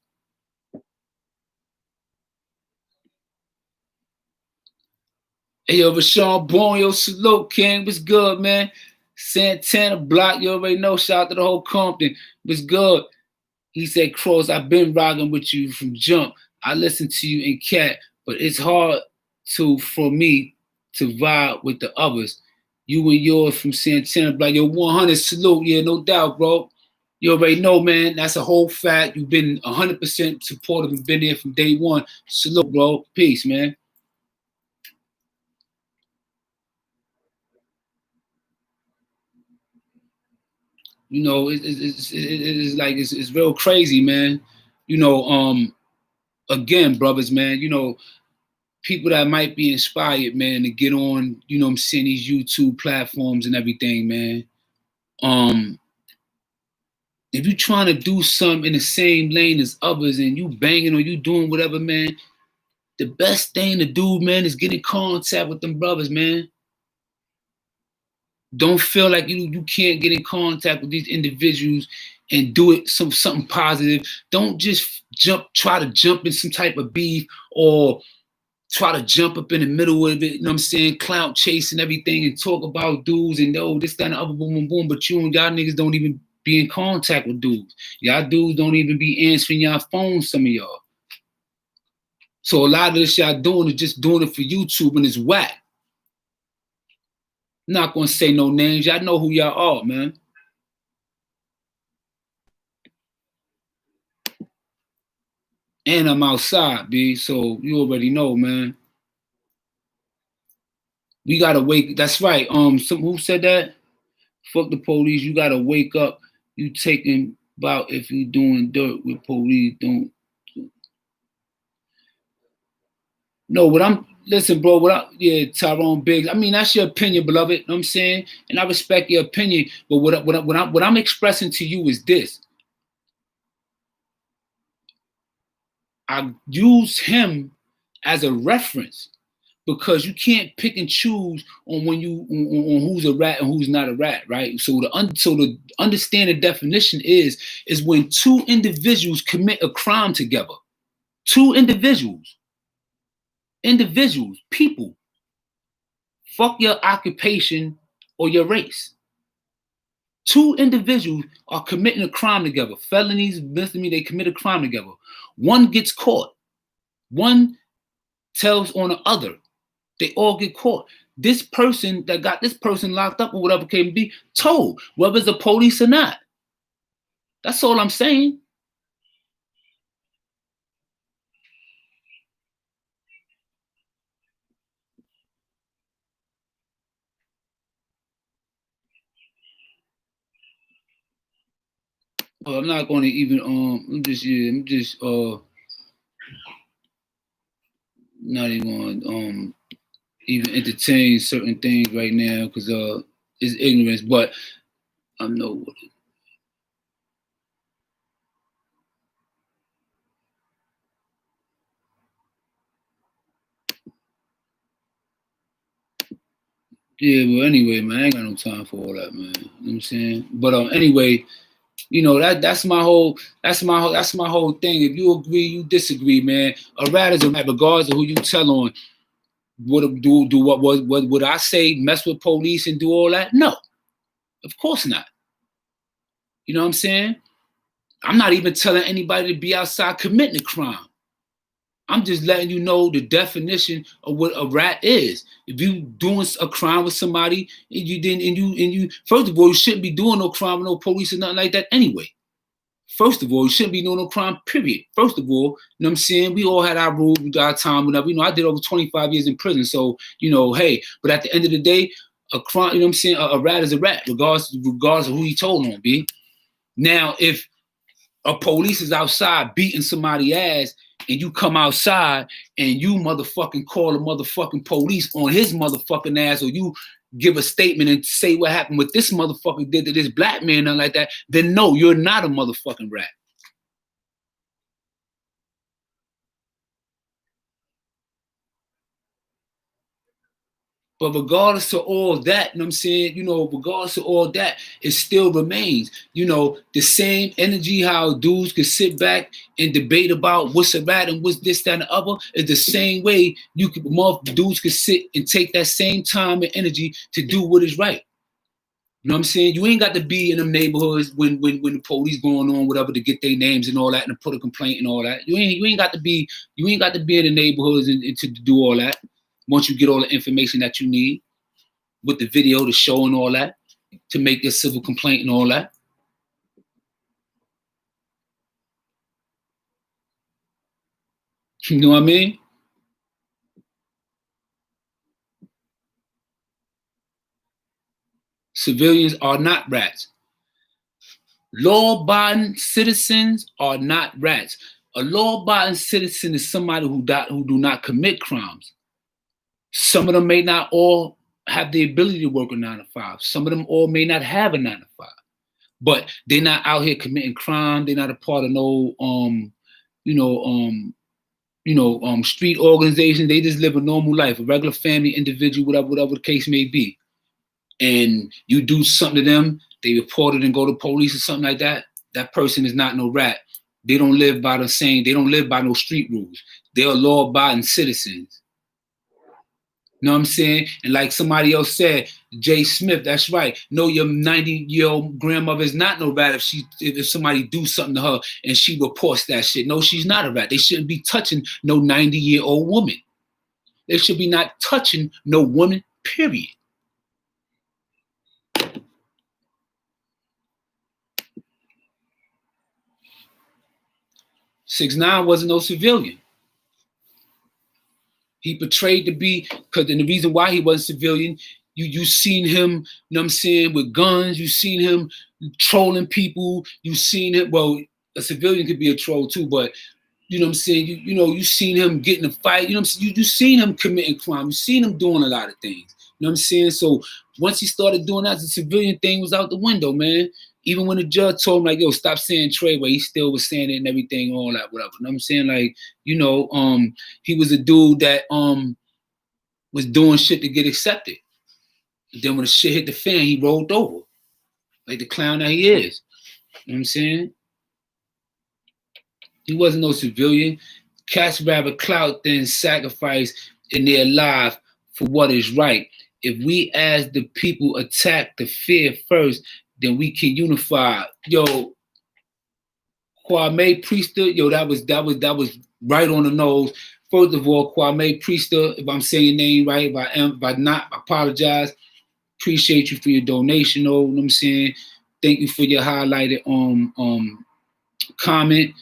Speaker 1: Hey, yo, Rashawn Bourne, yo, salute, King. What's good, man? Santana Block, you already know. Shout out to the whole Compton. What's good? He said, Kross, I've been rocking with you from jump. I listen to you in Cat, but it's hard for me to vibe with the others. You and yours from Santana Block. Yo, 100 salute. Yeah, no doubt, bro. You already know, man. That's a whole fact. You've been 100% supportive and been there from day one. Salute, bro. Peace, man. You know, it's real crazy, man. You know, again, brothers, man, you know, people that might be inspired, man, to get on, you know what I'm saying, these YouTube platforms and everything, man. If you're trying to do something in the same lane as others and you banging or you doing whatever, man, the best thing to do, man, is get in contact with them brothers, man. Don't feel like you can't get in contact with these individuals and do it something positive. Don't just try to jump in some type of beef or try to jump up in the middle of it, you know what I'm saying, clout chase and everything and talk about dudes and this, that, and the other, boom, boom, boom. But you and y'all niggas don't even be in contact with dudes. Y'all dudes don't even be answering y'all phones, some of y'all. So a lot of this y'all doing is just doing it for YouTube and it's whack. Not gonna say no names. Y'all know who y'all are, man. And I'm outside, B. So you already know, man. We gotta wake. That's right. Who said that? Fuck the police. You gotta wake up. You taking about if you doing dirt with police. Don't. No, listen, bro. Yeah, Tyrone Biggs. I mean, that's your opinion, beloved. You know what I'm saying, and I respect your opinion. But what I'm expressing to you is this. I use him as a reference because you can't pick and choose on when on who's a rat and who's not a rat, right? So the understand the definition is when two individuals commit a crime together. Two individuals, people. Fuck your occupation or your race. Two individuals are committing a crime together. Felonies, misdemeanors, they commit a crime together. One gets caught. One tells on the other. They all get caught. This person that got this person locked up or whatever can be told, whether it's the police or not. That's all I'm saying. I'm not going to even I'm just not even going even entertain certain things right now because it's ignorance. But I know what it. Yeah, but anyway, man, I ain't got no time for all that, man. You know what I'm saying? But anyway, you know that's my whole thing. If you agree, you disagree, man. A rat is a rat, regardless of who you tell on. What would I say? Mess with police and do all that? No, of course not. You know what I'm saying? I'm not even telling anybody to be outside committing a crime. I'm just letting you know the definition of what a rat is. If you doing a crime with somebody, and you first of all, you shouldn't be doing no crime with no police or nothing like that anyway. First of all, you shouldn't be doing no crime, period. First of all, you know what I'm saying? We all had our rules, we got our time, whatever. You know, I did over 25 years in prison. So, you know, hey, but at the end of the day, a crime, you know what I'm saying? A rat is a rat, regardless of who he told on, B. Now, if a police is outside beating somebody's ass and you come outside and you motherfucking call the motherfucking police on his motherfucking ass, or you give a statement and say what happened with this motherfucker did to this black man, nothing like that, then no, you're not a motherfucking rat. But regardless of all that, you know what I'm saying, you know, regardless of all that, it still remains, you know, the same energy how dudes could sit back and debate about what's a rat and what's this, that, and the other, is the same way you could, more dudes could sit and take that same time and energy to do what is right. You know what I'm saying? You ain't got to be in them neighborhoods when the police going on, whatever, to get their names and all that and to put a complaint and all that. You ain't got to be in the neighborhoods and to do all that. Once you get all the information that you need with the video, the show, and all that, to make your civil complaint and all that. You know what I mean? Civilians are not rats. Law-abiding citizens are not rats. A law-abiding citizen is somebody who do not commit crimes. Some of them may not all have the ability to work a 9 to 5. Some of them all may not have a 9 to 5. But they're not out here committing crime. They're not a part of no street organization. They just live a normal life, a regular family, individual, whatever the case may be. And you do something to them, they report it and go to police or something like that. That person is not no rat. They don't live by they don't live by no street rules. They're law-abiding citizens. You know what I'm saying? And like somebody else said, Jay Smith, that's right. No, your 90-year-old grandmother is not no rat if somebody do something to her and she reports that shit. No, she's not a rat. They shouldn't be touching no 90-year-old woman. They should be not touching no woman, period. Six 9 wasn't no civilian. He portrayed to be, because the reason why he wasn't civilian, you seen him, you know what I'm saying, with guns, you seen him trolling people, you seen it, well, a civilian could be a troll too, but you know what I'm saying, you seen him getting a fight, you know what I'm saying, you seen him committing crime, you seen him doing a lot of things, you know what I'm saying? So once he started doing that, the civilian thing was out the window, man. Even when the judge told him, like, yo, stop saying Treyway, he still was saying it and everything, all that, whatever. You know what I'm saying? Like, he was a dude that was doing shit to get accepted. And then when the shit hit the fan, he rolled over. Like the clown that he is. You know what I'm saying? He wasn't no civilian. Cats rather clout than sacrifice in their life for what is right. If we as the people attack the fear first, then we can unify. Yo, Kwame Priester, yo, that was right on the nose. First of all, Kwame Priester, if I'm saying your name right, if I not, I apologize. Appreciate you for your donation, though. You know what I'm saying? Thank you for your highlighted comment.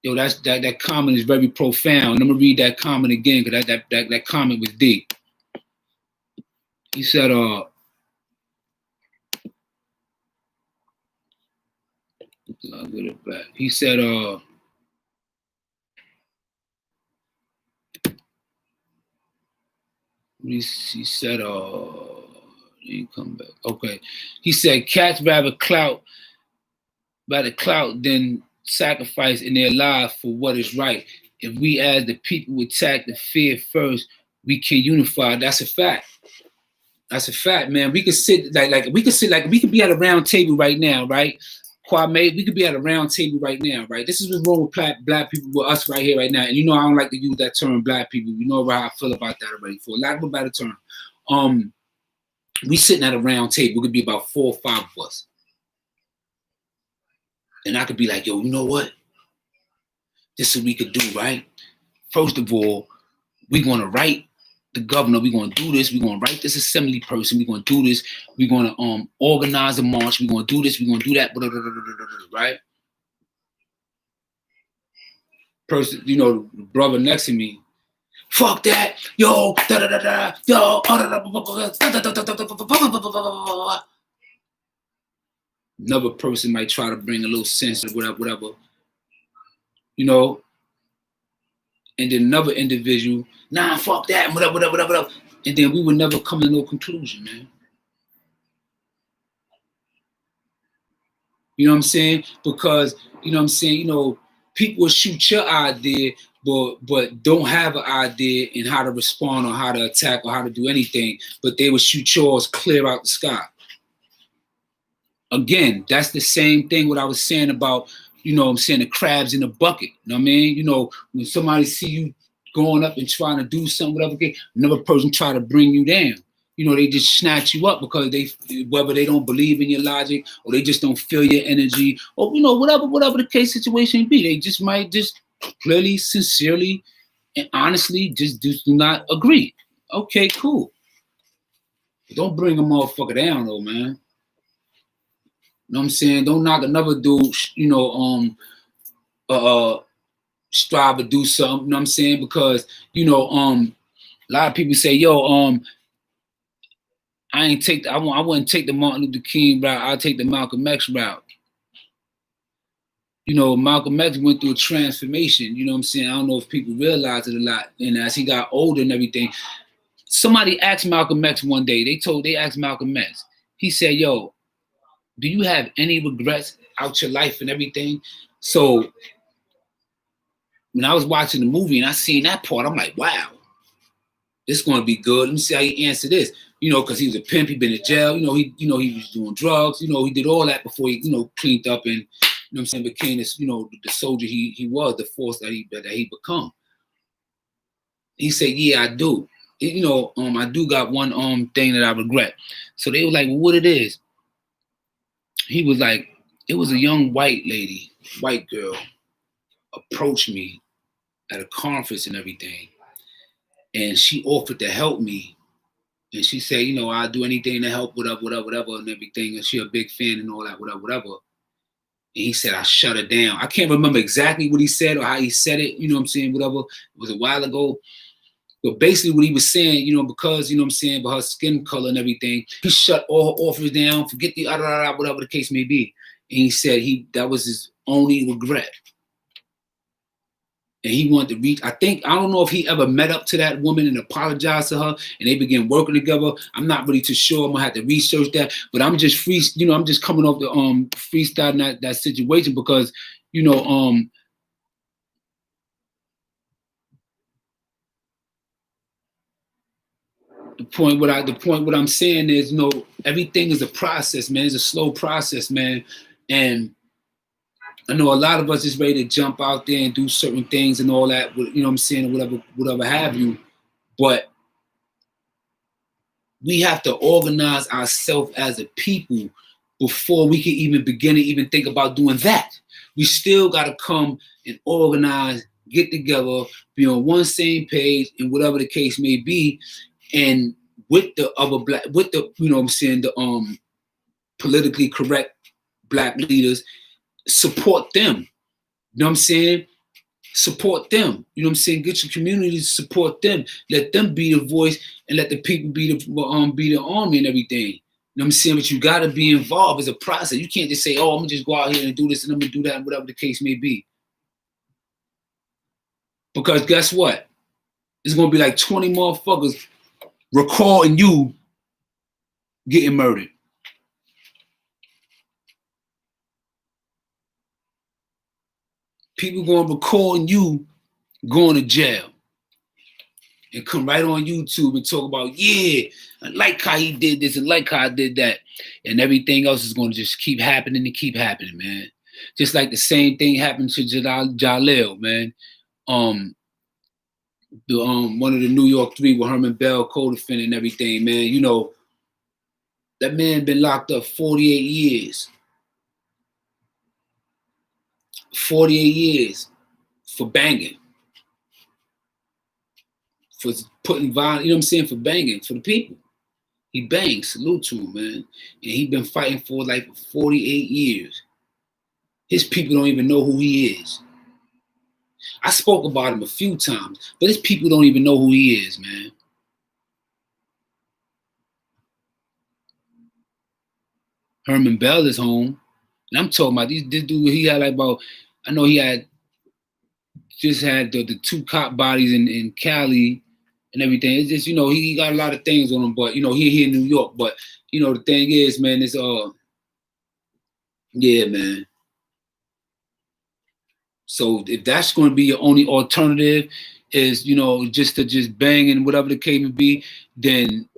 Speaker 1: Yo, that comment is very profound. I'm gonna read that comment again because that comment was deep. He said, I'll get it back. He said, he said, he come back. Okay. He said, cats rather clout than sacrifice in their lives for what is right. If we as the people attack the fear first, we can unify. That's a fact. That's a fact, man. We could sit we could be at a round table right now, right? Kwame, we could be at a round table right now, right? This is what's wrong with black people with us right here, right now. And you know I don't like to use that term, black people. You know how I feel about that already. For lack of a better term, we sitting at a round table. It could be about 4 or 5 of us, and I could be like, yo, you know what? This is what we could do, right? first of all, we're going to write the governor. We're going to do this. We're going to write this assembly person. We're going to do this. We're going to organize a march. We're going to do this. We're going to do that. Right? Person, you know, the brother next to me, fuck that, yo, da da da da, yo, another person might try to bring a little sense or whatever, you know, and then another individual, nah, fuck that, whatever, and then we would never come to no conclusion, man. You know what I'm saying? Because, you know what I'm saying, you know, people will shoot your idea, but don't have an idea in how to respond or how to attack or how to do anything, but they will shoot yours clear out the sky. Again, that's the same thing what I was saying about, you know what I'm saying, the crabs in the bucket. You know what I mean? You know, when somebody see you going up and trying to do something, whatever, another person try to bring you down. You know, they just snatch you up because whether they don't believe in your logic or they just don't feel your energy or, you know, whatever the case situation be. They just might just clearly, sincerely, and honestly just do not agree. Okay, cool. But don't bring a motherfucker down though, man. You know what I'm saying? Don't knock another dude, you know, strive to do something, you know what I'm saying? Because, you know, a lot of people say, yo, I wouldn't take the Martin Luther King route, I'll take the Malcolm X route. You know, Malcolm X went through a transformation, you know what I'm saying? I don't know if people realize it a lot. And as he got older and everything, somebody asked Malcolm X one day, they asked Malcolm X, he said, yo, do you have any regrets out your life and everything? So when I was watching the movie and I seen that part, I'm like, wow, this is going to be good. Let me see how he answered this. You know, because he was a pimp, he'd been in jail. You know, he was doing drugs. You know, he did all that before he, you know, cleaned up and, you know what I'm saying, became this, you know, the soldier he was, the force that he become. He said, yeah, I do. You know, I do got one thing that I regret. So they were like, well, what it is? He was like, it was a young white girl approached me at a conference and everything. And she offered to help me. And she said, you know, I'll do anything to help, whatever, and everything. And she a big fan and all that, whatever. And he said, I shut her down. I can't remember exactly what he said or how he said it, you know what I'm saying, whatever. It was a while ago. But basically what he was saying, you know, because, you know what I'm saying, by her skin color and everything, he shut all her offers down, forget the whatever the case may be. And he said that was his only regret. And he wanted to reach, I don't know if he ever met up to that woman and apologized to her and they began working together. I'm not really too sure. I'm gonna have to research that. But I'm just I'm just coming off the freestyling that situation because, you know, the point what I'm saying is, you know, everything is a process, man. It's a slow process, man. And I know a lot of us is ready to jump out there and do certain things and all that, you know what I'm saying, or whatever have you. But we have to organize ourselves as a people before we can even begin to even think about doing that. We still got to come and organize, get together, be on one same page, and whatever the case may be. And with the you know what I'm saying, the politically correct black leaders, support them. You know what I'm saying? Support them. You know what I'm saying? Get your community to support them. Let them be the voice and let the people be the army and everything. You know what I'm saying? But you gotta be involved as a process. You can't just say, oh, I'm gonna just go out here and do this and I'm gonna do that, and whatever the case may be. Because guess what? It's gonna be like 20 motherfuckers recording you getting murdered. People gonna record you going to jail and come right on YouTube and talk about, yeah, I like how he did this and like how I did that. And everything else is going to just keep happening and keep happening, man. Just like the same thing happened to Jalil, man. One of the New York Three with Herman Bell, co-defendant and everything, man. You know, that man been locked up 48 years. 48 years for banging. for putting violence, you know what I'm saying, for banging for the people. He bangs, salute to him, man. And he been fighting for like 48 years. His people don't even know who he is. I spoke about him a few times, but his people don't even know who he is, man. Herman Bell is home. And I'm talking about this dude, he had like about, I know he had just had the 2 cop bodies in Cali and everything. It's just, you know, he got a lot of things on him, but, you know, he here in New York. But, you know, the thing is, man, it's, yeah, man. So if that's going to be your only alternative is, you know, just to just bang and whatever the case may be, then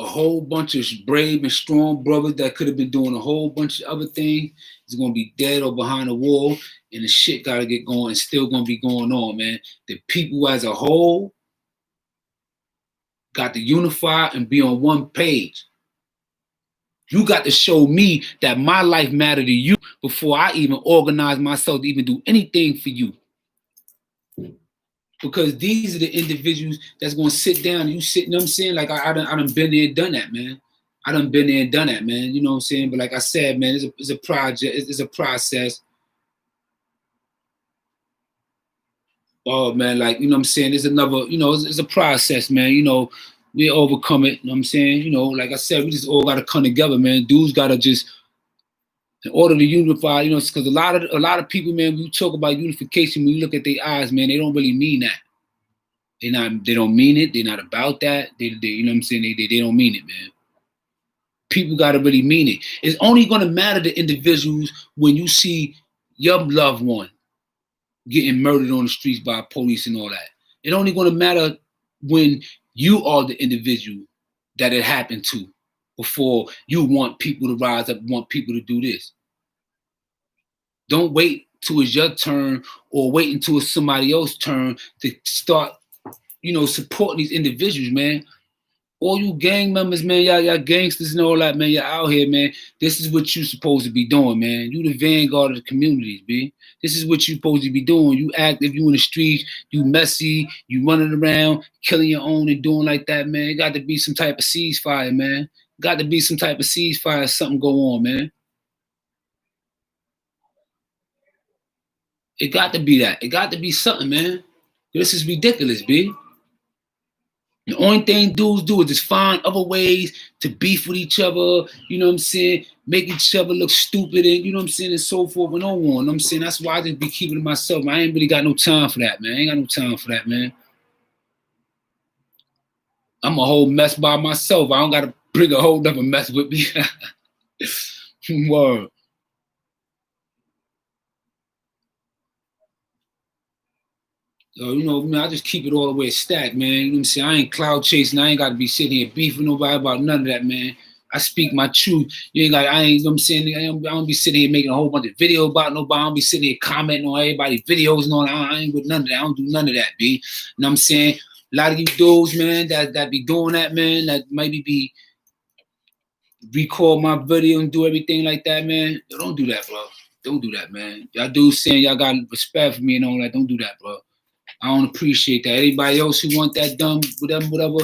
Speaker 1: a whole bunch of brave and strong brothers that could have been doing a whole bunch of other things is going to be dead or behind the wall, and the shit got to get going. It's still going to be going on, man. The people as a whole got to unify and be on one page. You got to show me that my life mattered to you before I even organize myself to even do anything for you. Because these are the individuals that's going to sit down and you sit, you know what I'm saying? Like I done been there and done that, man. I done been there and done that, man. You know what I'm saying? But like I said, man, it's a project. It's a process. Oh, man, like, you know what I'm saying? There's another, you know, it's a process, man. You know, we overcome it. You know what I'm saying? You know, like I said, we just all got to come together, man. Dudes got to just, in order to unify, you know, because a lot of people, man, when you talk about unification, when you look at their eyes, man, they don't really mean that. They don't mean it. They're not about that. They you know what I'm saying? They don't mean it, man. People got to really mean it. It's only going to matter to individuals when you see your loved one getting murdered on the streets by police and all that. It's only going to matter when you are the individual that it happened to before you want people to rise up, want people to do this. Don't wait till it's your turn or wait until it's somebody else's turn to start, you know, supporting these individuals, man. All you gang members, man, y'all gangsters and all that, man, y'all out here, man. This is what you supposed to be doing, man. You the vanguard of the communities, B. This is what you supposed to be doing. You active, you in the streets, you messy, you running around, killing your own and doing like that, man. It got to be some type of ceasefire, man. Got to be some type of ceasefire, something go on, man. It got to be that. It got to be something, man. This is ridiculous, B. The only thing dudes do is just find other ways to beef with each other, you know what I'm saying? Make each other look stupid and, you know what I'm saying, and so forth and on. You know what I'm saying? That's why I just be keeping it myself. I ain't really got no time for that, man. I ain't got no time for that, man. I'm a whole mess by myself. I don't got to bring a whole other mess with me. Word. You know, man, I just keep it all the way stacked, man. You know what I'm saying? I ain't cloud chasing. I ain't got to be sitting here beefing nobody about none of that, man. I speak my truth. You ain't got, I ain't, you know what I'm saying? I don't be sitting here making a whole bunch of videos about nobody. I don't be sitting here commenting on everybody's videos and all that. I ain't with none of that. I don't do none of that, B. You know what I'm saying? A lot of you dudes, man, that be doing that, man, that maybe be record my video and do everything like that, man. Yo, don't do that, bro. Don't do that, man. Y'all dudes saying y'all got respect for me and all that. Don't do that, bro. I don't appreciate that. Anybody else who want that done, whatever,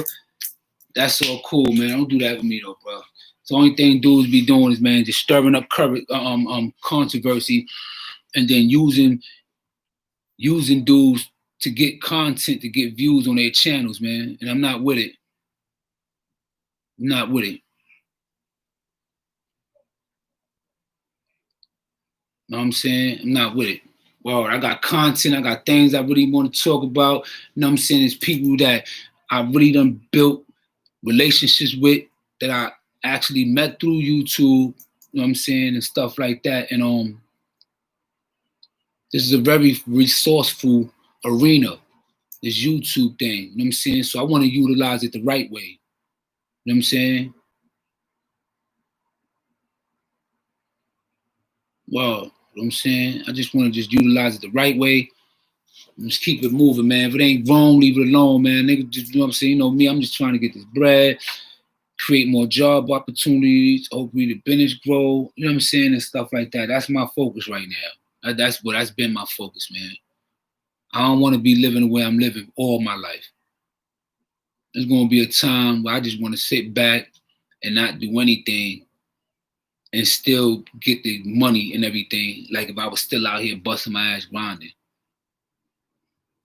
Speaker 1: that's all cool, man. Don't do that with me though, bro. The only thing dudes be doing is, man, just stirring up controversy and then using dudes to get content, to get views on their channels, man. And I'm not with it. I'm not with it. You know what I'm saying? I'm not with it. Well, I got content, I got things I really want to talk about. You know what I'm saying? It's people that I really done built relationships with that I actually met through YouTube, you know what I'm saying, and stuff like that. And this is a very resourceful arena, this YouTube thing, you know what I'm saying? So I want to utilize it the right way. You know what I'm saying? Well, you know what I'm saying? I just want to just utilize it the right way. Just keep it moving, man. If it ain't wrong, leave it alone, man. Nigga, just, you know what I'm saying? You know me, I'm just trying to get this bread, create more job opportunities, hopefully the business grow, you know what I'm saying, and stuff like that. That's my focus right now. That's been my focus, man. I don't want to be living the way I'm living all my life. There's going to be a time where I just want to sit back and not do anything and still get the money and everything, like if I was still out here busting my ass grinding.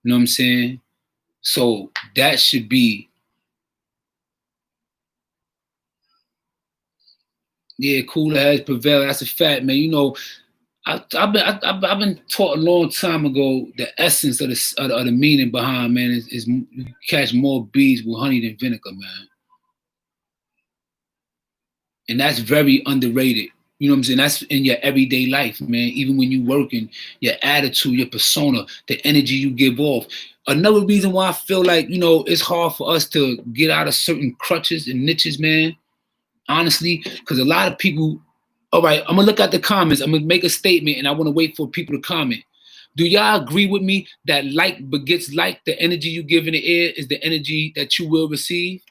Speaker 1: You know what I'm saying? So that should be, yeah, cooler heads prevail. That's a fact, man. You know, I've been taught a long time ago the essence of the meaning behind, man, is you catch more bees with honey than vinegar, man. And that's very underrated. You know what I'm saying? That's in your everyday life, man. Even when you working, your attitude, your persona, the energy you give off. Another reason why I feel like, you know, it's hard for us to get out of certain crutches and niches, man, honestly, because a lot of people, all right, I'm gonna look at the comments. I'm gonna make a statement and I wanna wait for people to comment. Do y'all agree with me that like begets like? The energy you give in the air is the energy that you will receive?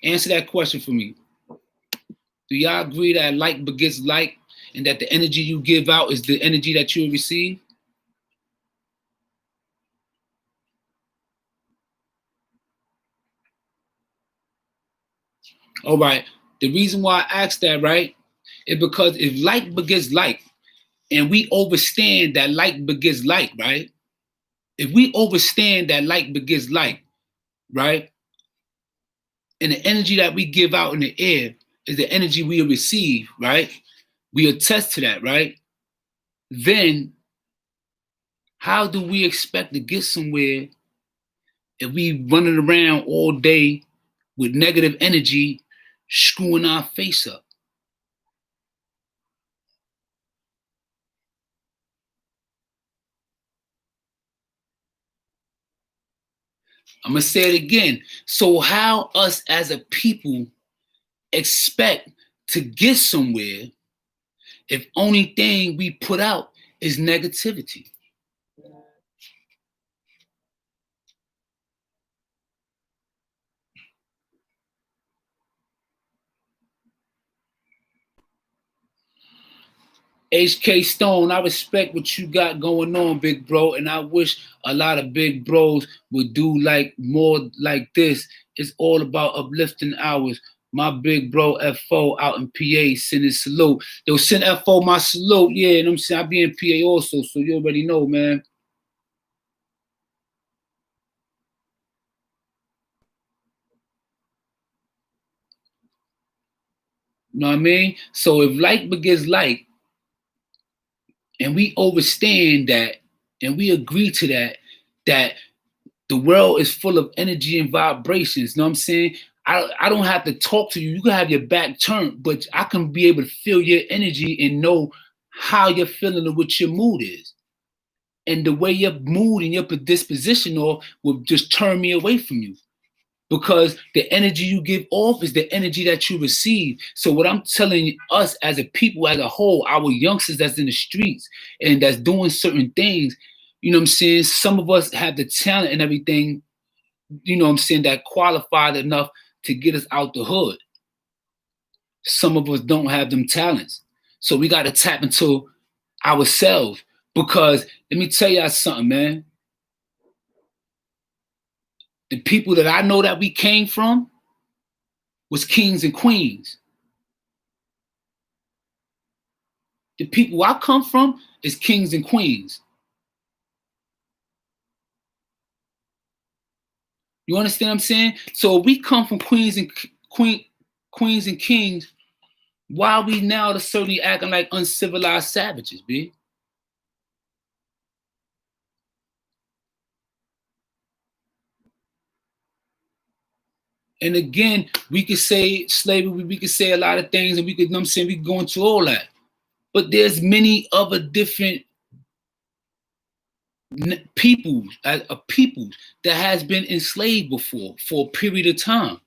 Speaker 1: Answer that question for me. Do y'all agree that like begets like and that the energy you give out is the energy that you'll receive? All right. The reason why I asked that, right, is because if like begets like and we understand that like begets like, right? If we understand that like begets like, right? And the energy that we give out in the air is the energy we receive, right? We attest to that, right? Then how do we expect to get somewhere if we running around all day with negative energy screwing our face up? I'm gonna say it again. So how us as a people expect to get somewhere if only thing we put out is negativity? HK Stone, I respect what you got going on, big bro, and I wish a lot of big bros would do like more like this. It's all about uplifting ours. My big bro FO out in PA sending salute. Yo, send FO my salute. Yeah, you know what I'm saying? I be in PA also, so you already know, man. You know what I mean? So if like begins like, and we understand that, and we agree to that, that the world is full of energy and vibrations. You know what I'm saying? I don't have to talk to you. You can have your back turned, but I can be able to feel your energy and know how you're feeling and what your mood is. And the way your mood and your disposition will just turn me away from you. Because the energy you give off is the energy that you receive. So what I'm telling us as a people as a whole, our youngsters that's in the streets and that's doing certain things, you know what I'm saying? Some of us have the talent and everything, you know what I'm saying, that qualified enough to get us out the hood. Some of us don't have them talents. So we got to tap into ourselves because let me tell y'all something, man. The people that I know that we came from was kings and queens. The people I come from is kings and queens. You understand what I'm saying? So if we come from queens and kings, why are we now certainly acting like uncivilized savages, B? And again, we could say slavery, we could say a lot of things, and we could, you know what I'm saying, we could go into all that. But there's many other different peoples, peoples that has been enslaved before for a period of time.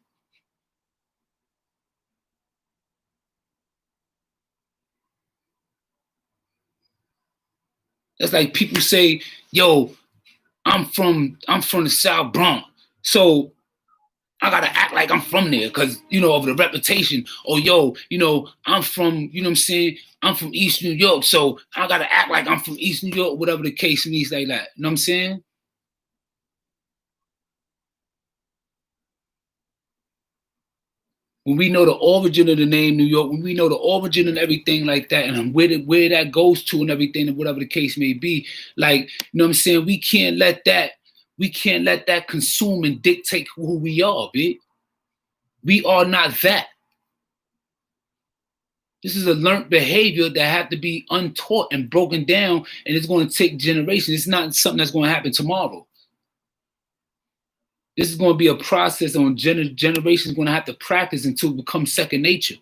Speaker 1: That's like people say, "Yo, I'm from the South Bronx." So I gotta act like I'm from there because, of the reputation. Or, yo, I'm from, you know what I'm saying? I'm from East New York, so I gotta act like I'm from East New York, whatever the case means, like that. You know what I'm saying? When we know the origin of the name New York, when we know the origin and everything like that, and where that goes to and everything, and whatever the case may be, like, you know what I'm saying? We can't let that consume and dictate who we are, bitch. We are not that. This is a learned behavior that have to be untaught and broken down, and it's going to take generations. It's not something that's going to happen tomorrow. This is going to be a process on generations going to have to practice until it becomes second nature.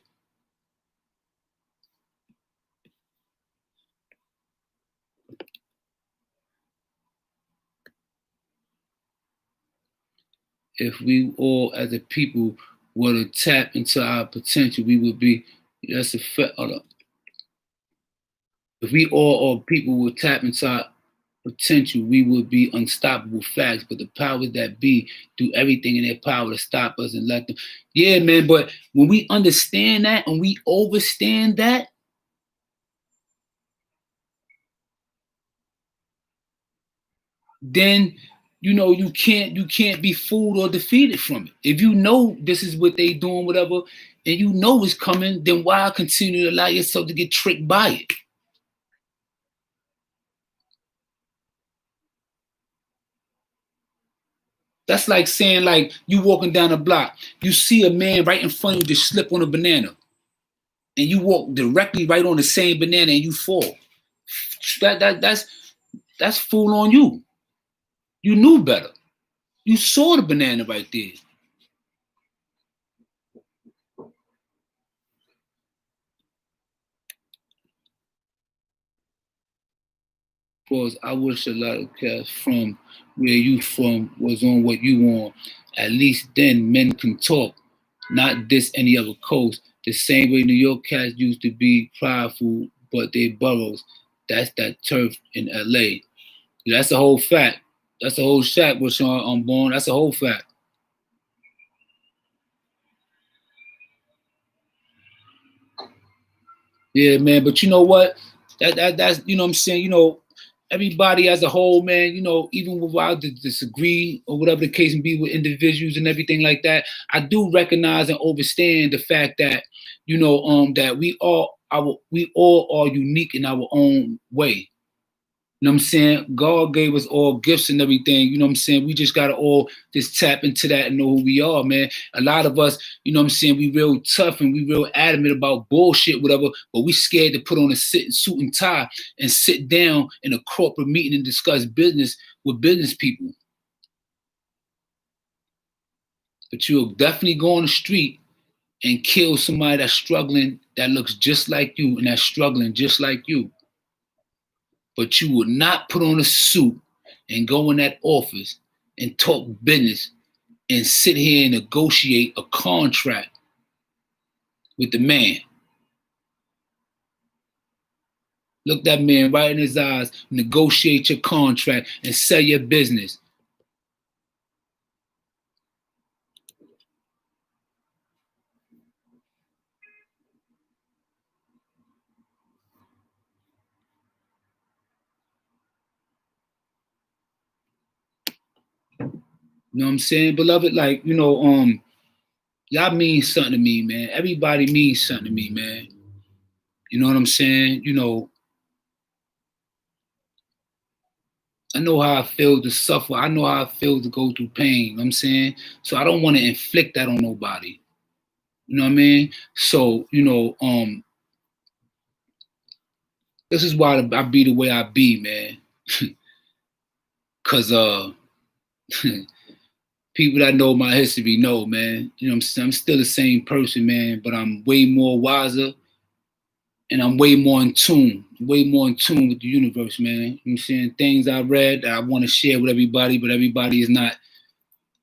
Speaker 1: If we all as a people were to tap into our potential, we would be, that's a fact. Hold up. If we all people would tap into our potential, we would be unstoppable facts. But the powers that be do everything in their power to stop us and let them. Yeah, man. But when we understand that and we overstand that, then you can't be fooled or defeated from it. If you know this is what they doing, whatever, and you know it's coming, then why continue to allow yourself to get tricked by it? That's like saying, like, you walking down the block, you see a man right in front of you just slip on a banana, and you walk directly right on the same banana and you fall. That's fool on you. You knew better. You saw the banana right there. Because I wish a lot of cats from where you from was on what you on. At least then men can talk, not this any other coast. The same way New York cats used to be prideful, but they boroughs. That's that turf in LA. That's the whole fact. That's the whole shack, what's on born. That's the whole fact. Yeah, man. But you know what? That's you know what I'm saying. Everybody as a whole, man. Even without the disagree or whatever the case may be with individuals and everything like that, I do recognize and understand the fact that that we all are unique in our own way. You know what I'm saying? God gave us all gifts and everything. You know what I'm saying? We just gotta all just tap into that and know who we are, man. A lot of us, you know what I'm saying, we real tough and we real adamant about bullshit, whatever, but we scared to put on a suit and tie and sit down in a corporate meeting and discuss business with business people. But you'll definitely go on the street and kill somebody that's struggling, that looks just like you and that's struggling just like you. But you will not put on a suit and go in that office and talk business and sit here and negotiate a contract with the man. Look that man right in his eyes, negotiate your contract and sell your business. You know what I'm saying, beloved? Like, y'all mean something to me, man. Everybody means something to me, man. You know what I'm saying? I know how I feel to suffer. I know how I feel to go through pain. You know what I'm saying? So I don't want to inflict that on nobody. You know what I mean? So, this is why I be the way I be, man. Cause people that know my history know, man. You know what I'm saying? I'm still the same person, man, but I'm way more wiser and I'm way more in tune with the universe, man. You know what I'm saying? Things I read that I want to share with everybody, but everybody is not,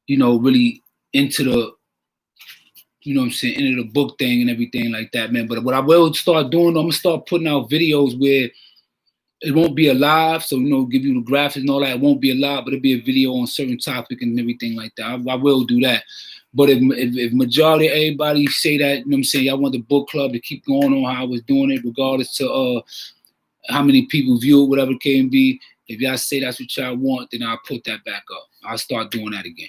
Speaker 1: really into the, what I'm saying, into the book thing and everything like that, man. But what I will start doing, I'm gonna start putting out videos where it won't be alive, so give you the graphics and all that. It won't be alive, but it'll be a video on certain topic and everything like that. I will do that. But if majority of everybody say that, you know what I'm saying, y'all want the book club to keep going on how I was doing it, regardless to how many people view it, whatever it can be. If y'all say that's what y'all want, then I'll put that back up. I'll start doing that again.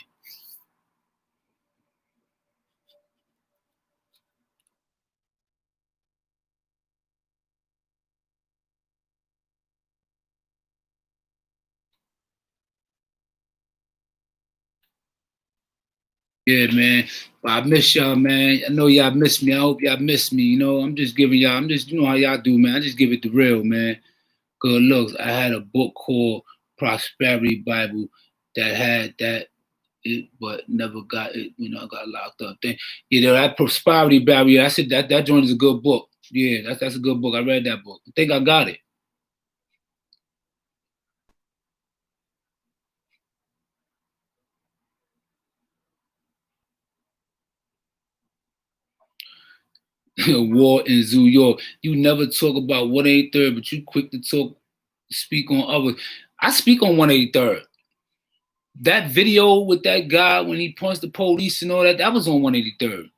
Speaker 1: Yeah, man. But I miss y'all, man. I know y'all miss me. I hope y'all miss me. You know, I'm just giving y'all, you know how y'all do, man. I just give it the real, man. Good looks. I had a book called Prosperity Bible that had that, but never got it, you know, got locked up. Then, you know, that Prosperity Bible, I said that joint is a good book. Yeah, that's a good book. I read that book. I think I got it. War in New York. You never talk about 183rd, but you quick to speak on others. I speak on 183rd. That video with that guy when he punched the police and all that, that was on 183rd.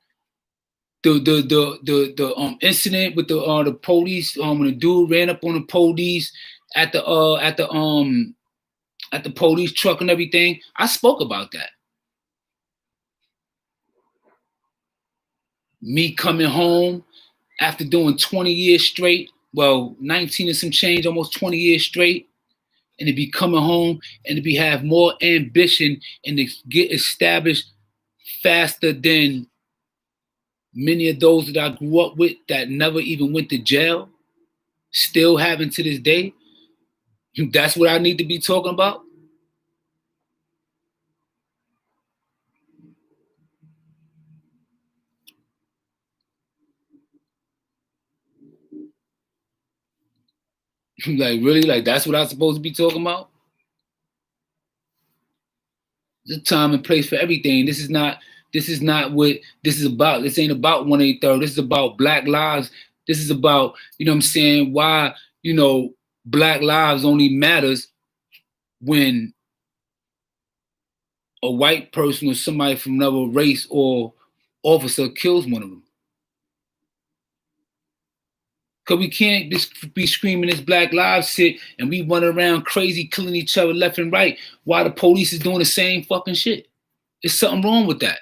Speaker 1: The incident with the police, when the dude ran up on the police at the police truck and everything. I spoke about that. Me coming home after doing 20 years straight, well, 19 and some change, almost 20 years straight, and to be coming home and to be have more ambition and to get established faster than many of those that I grew up with that never even went to jail, still having to this day. That's what I need to be talking about. Like, really? Like, that's what I'm supposed to be talking about? There's a time and place for everything. This is not what this is about. This ain't about 183rd. This is about Black lives. This is about, you know what I'm saying, why, you know, Black lives only matters when a white person or somebody from another race or officer kills one of them. Because we can't just be screaming this Black lives shit and we run around crazy killing each other left and right while the police is doing the same fucking shit. There's something wrong with that.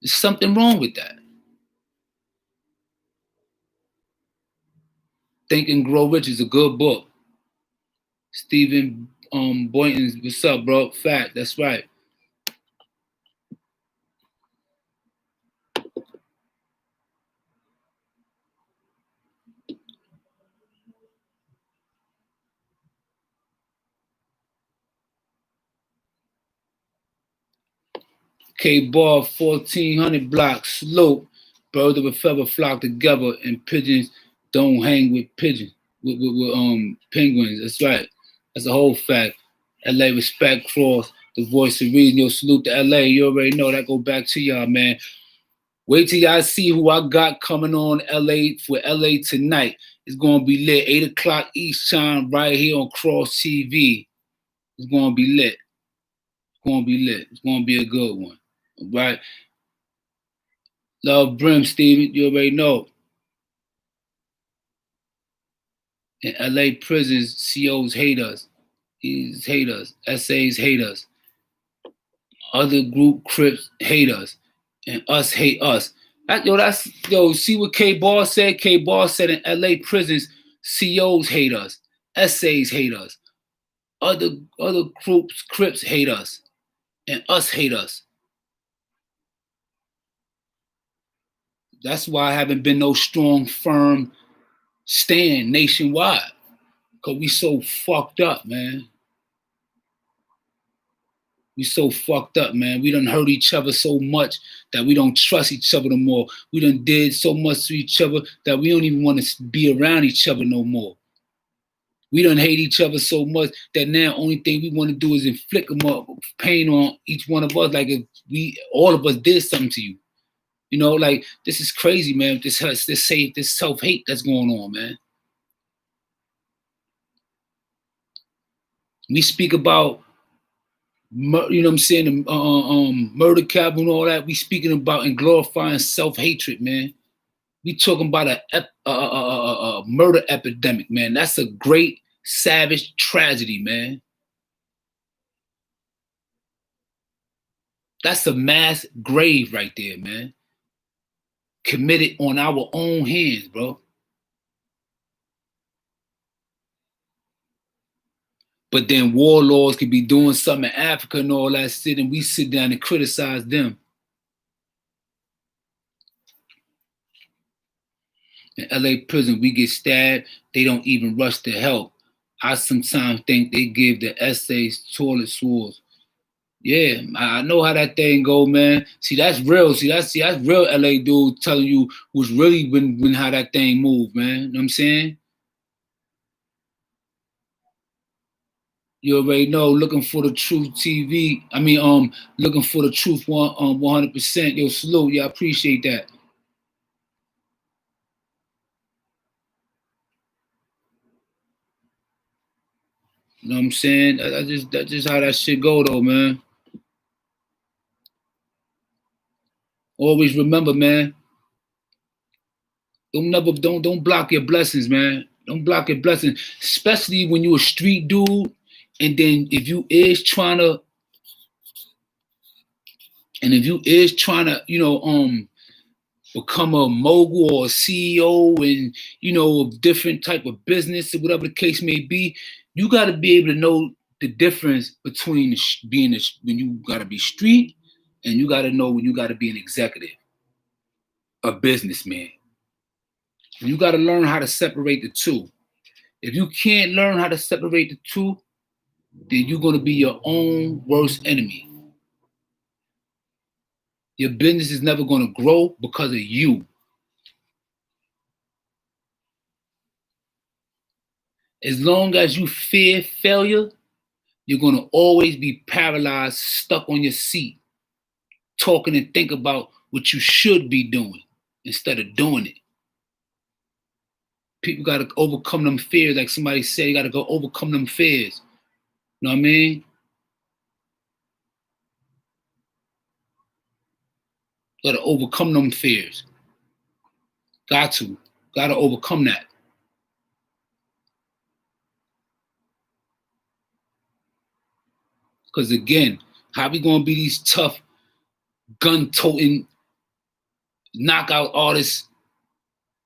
Speaker 1: There's something wrong with that. Think and Grow Rich is a good book. Stephen Boynton, what's up, bro? Fact, that's right. K-Bar, 1400 blocks, slope. Birds of a feather flock together, and pigeons don't hang with pigeons, with penguins. That's right. That's a whole fact. LA respect Kross, the voice of reason. Yo, salute to LA. You already know that. Go back to y'all, man. Wait till y'all see who I got coming on LA for LA tonight. It's gonna be lit. 8 o'clock East time right here on Kross TV. It's gonna be lit. It's gonna be lit. It's gonna be a good one. All right. Love Brim, Steven. You already know. In LA prisons, COs hate us. He's hate us. SAs hate us. Other group Crips hate us. And us hate us. See what K Ball said? K Ball said in LA prisons, COs hate us. SAs hate us. Other groups, Crips hate us. And us hate us. That's why I haven't been no strong, firm stand nationwide. Cause we so fucked up, man. We so fucked up, man. We done hurt each other so much that we don't trust each other no more. We done did so much to each other that we don't even want to be around each other no more. We done hate each other so much that now only thing we want to do is inflict pain on each one of us, like if all of us did something to you. You know, like this is crazy, man. This self-hate that's going on, man. We speak about, you know what I'm saying, murder capital and all that. We speaking about and glorifying self-hatred, man. We talking about a murder epidemic, man. That's a great savage tragedy, man. That's a mass grave right there, man. Committed on our own hands, bro. But then warlords could be doing something in Africa and all that shit, and we sit down and criticize them. In LA prison, we get stabbed, they don't even rush to help. I sometimes think they give the essays toilet swords. Yeah, I know how that thing go, man. See, that's real. See, that's real LA dude telling you what's really when how that thing move, man. You know what I'm saying? You already know, looking for the truth TV. I mean, looking for the truth 100%. Yo, salute. Yeah, I appreciate that. You know what I'm saying? That's just how that shit go though, man. Always remember, man. Don't block your blessings, man. Don't block your blessings, especially when you a street dude. And then if you is trying to, become a mogul or a CEO and a different type of business or whatever the case may be, you got to be able to know the difference between when you got to be street and you got to know when you got to be an executive, a businessman. You got to learn how to separate the two. If you can't learn how to separate the two, then you're going to be your own worst enemy. Your business is never going to grow because of you. As long as you fear failure, you're going to always be paralyzed, stuck on your seat, talking and think about what you should be doing instead of doing it. People got to overcome them fears. Like somebody said, you got to go overcome them fears. You know what I mean? Got to overcome them fears. Got to overcome that. Because again, how we going to be these tough, gun-toting, knockout artists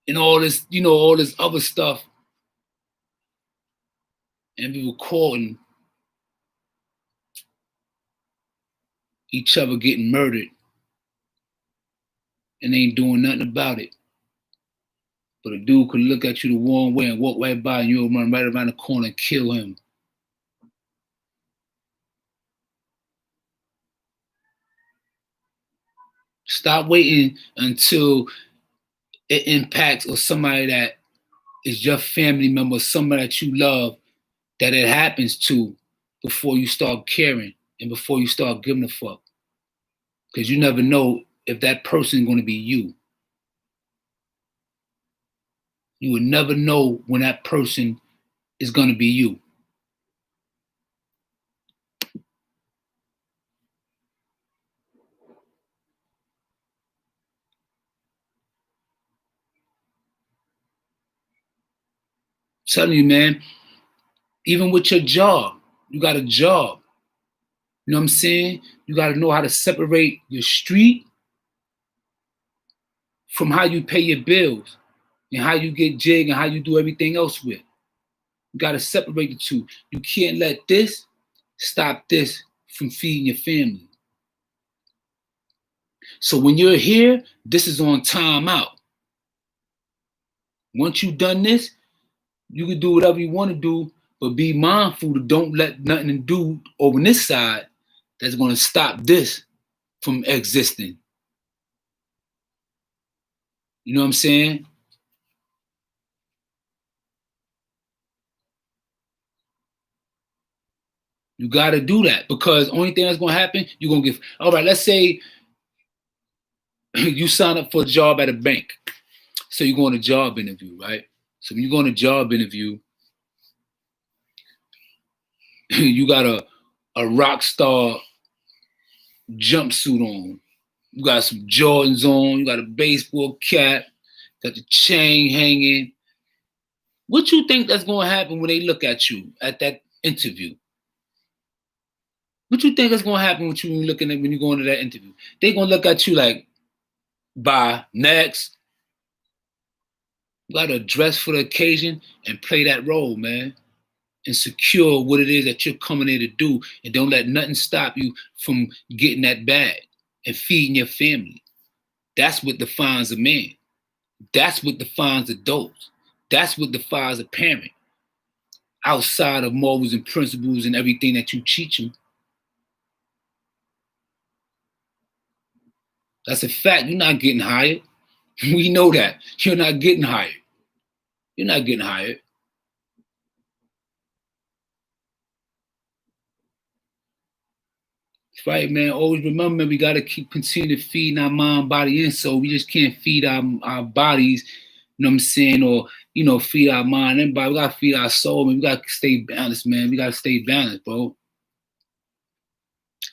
Speaker 1: and all this, all this other stuff, and we recording each other getting murdered and ain't doing nothing about it. But a dude could look at you the wrong way and walk right by and you'll run right around the corner and kill him. Stop waiting until it impacts or somebody that is your family member, somebody that you love, that it happens to before you start caring and before you start giving a fuck. Because you never know if that person is going to be you. You will never know when that person is going to be you. I'm telling you, man, even with your job, you got a job. You know what I'm saying? You got to know how to separate your street from how you pay your bills and how you get jig and how you do everything else with. You got to separate the two. You can't let this stop this from feeding your family. So when you're here, this is on timeout. Once you've done this, you can do whatever you want to do, but be mindful to don't let nothing do over this side that's going to stop this from existing. You know what I'm saying? You got to do that because only thing that's going to happen, you're going to get, all right, let's say You sign up for a job at a bank. So you go on a job interview, right? So when you go on a job interview, you got a rock star jumpsuit on. You got some Jordans on. You got a baseball cap. Got the chain hanging. What you think that's going to happen when they look at you at that interview? What you think is going to happen with you when you go into that interview? They going to look at you like, bye, next. You got to dress for the occasion and play that role, man. And secure what it is that you're coming here to do. And don't let nothing stop you from getting that bag and feeding your family. That's what defines a man. That's what defines adults. That's what defines a parent. Outside of morals and principles and everything that you teach them. That's a fact. You're not getting hired. We know that. You're not getting hired. You're not getting hired. Right, man. Always remember, we got to continue to feed our mind, body, and soul. We just can't feed our bodies, you know what I'm saying, or, feed our mind and body. We got to feed our soul, man. We got to stay balanced, man. We got to stay balanced, bro.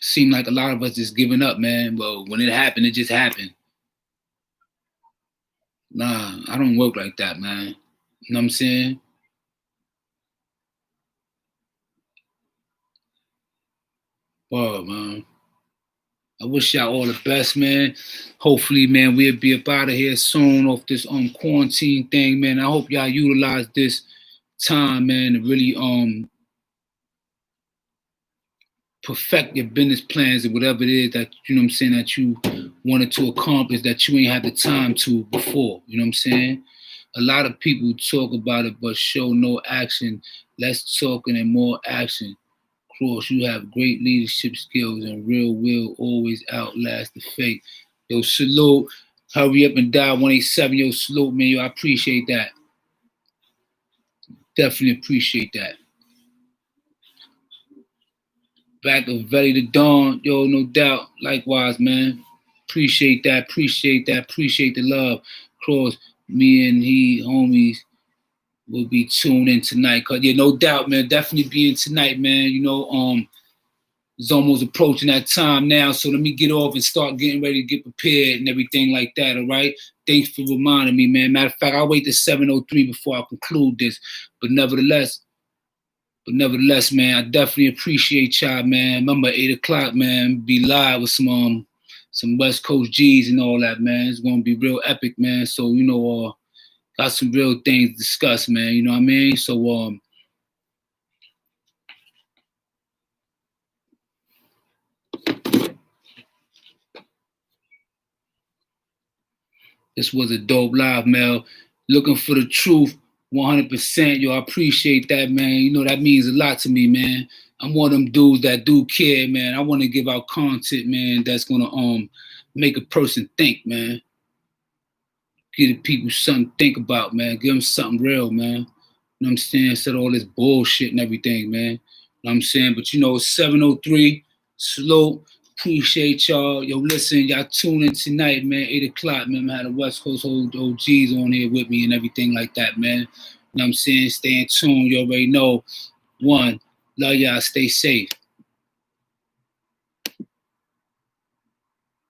Speaker 1: Seem like a lot of us just giving up, man. But when it happened, it just happened. Nah, I don't work like that, man. You know what I'm saying? Whoa, man. I wish y'all all the best, man. Hopefully, man, we'll be up out of here soon off this quarantine thing, man. I hope y'all utilize this time, man, to really perfect your business plans and whatever it is that, you know what I'm saying, that you wanted to accomplish that you ain't had the time to before. You know what I'm saying? A lot of people talk about it but show no action. Less talking and more action. Kross, you have great leadership skills and real will always outlast the fate. Yo, salute. Hurry up and die 187. Yo, salute, man. Yo, I appreciate that. Definitely appreciate that. Back of Valley to Dawn. Yo, no doubt. Likewise, man. Appreciate that. Appreciate that. Appreciate the love. Kross, me and he, homies, will be tuned in tonight. Cause yeah, no doubt, man. Definitely be in tonight, man. It's almost approaching that time now, so let me get off and start getting ready to get prepared and everything like that, all right? Thanks for reminding me, man. Matter of fact, I'll wait till 7:03 before I conclude this. But nevertheless, man, I definitely appreciate y'all, man. Remember, 8 o'clock, man, be live with some West Coast G's and all that, man. It's going to be real epic, man. So, got some real things to discuss, man. You know what I mean? So, this was a dope live, Mel. Looking for the truth, 100%. Yo, I appreciate that, man. That means a lot to me, man. I'm one of them dudes that do care, man. I want to give out content, man, that's gonna make a person think, man. Give people something to think about, man. Give them something real, man. You know what I'm saying? Instead of all this bullshit and everything, man. You know what I'm saying? But 7:03, slow. Appreciate y'all. Yo, listen, y'all tune in tonight, man. 8 o'clock, man. I had the West Coast OGs on here with me and everything like that, man. You know what I'm saying? Stay in tune. You already know. One, love y'all. Stay safe.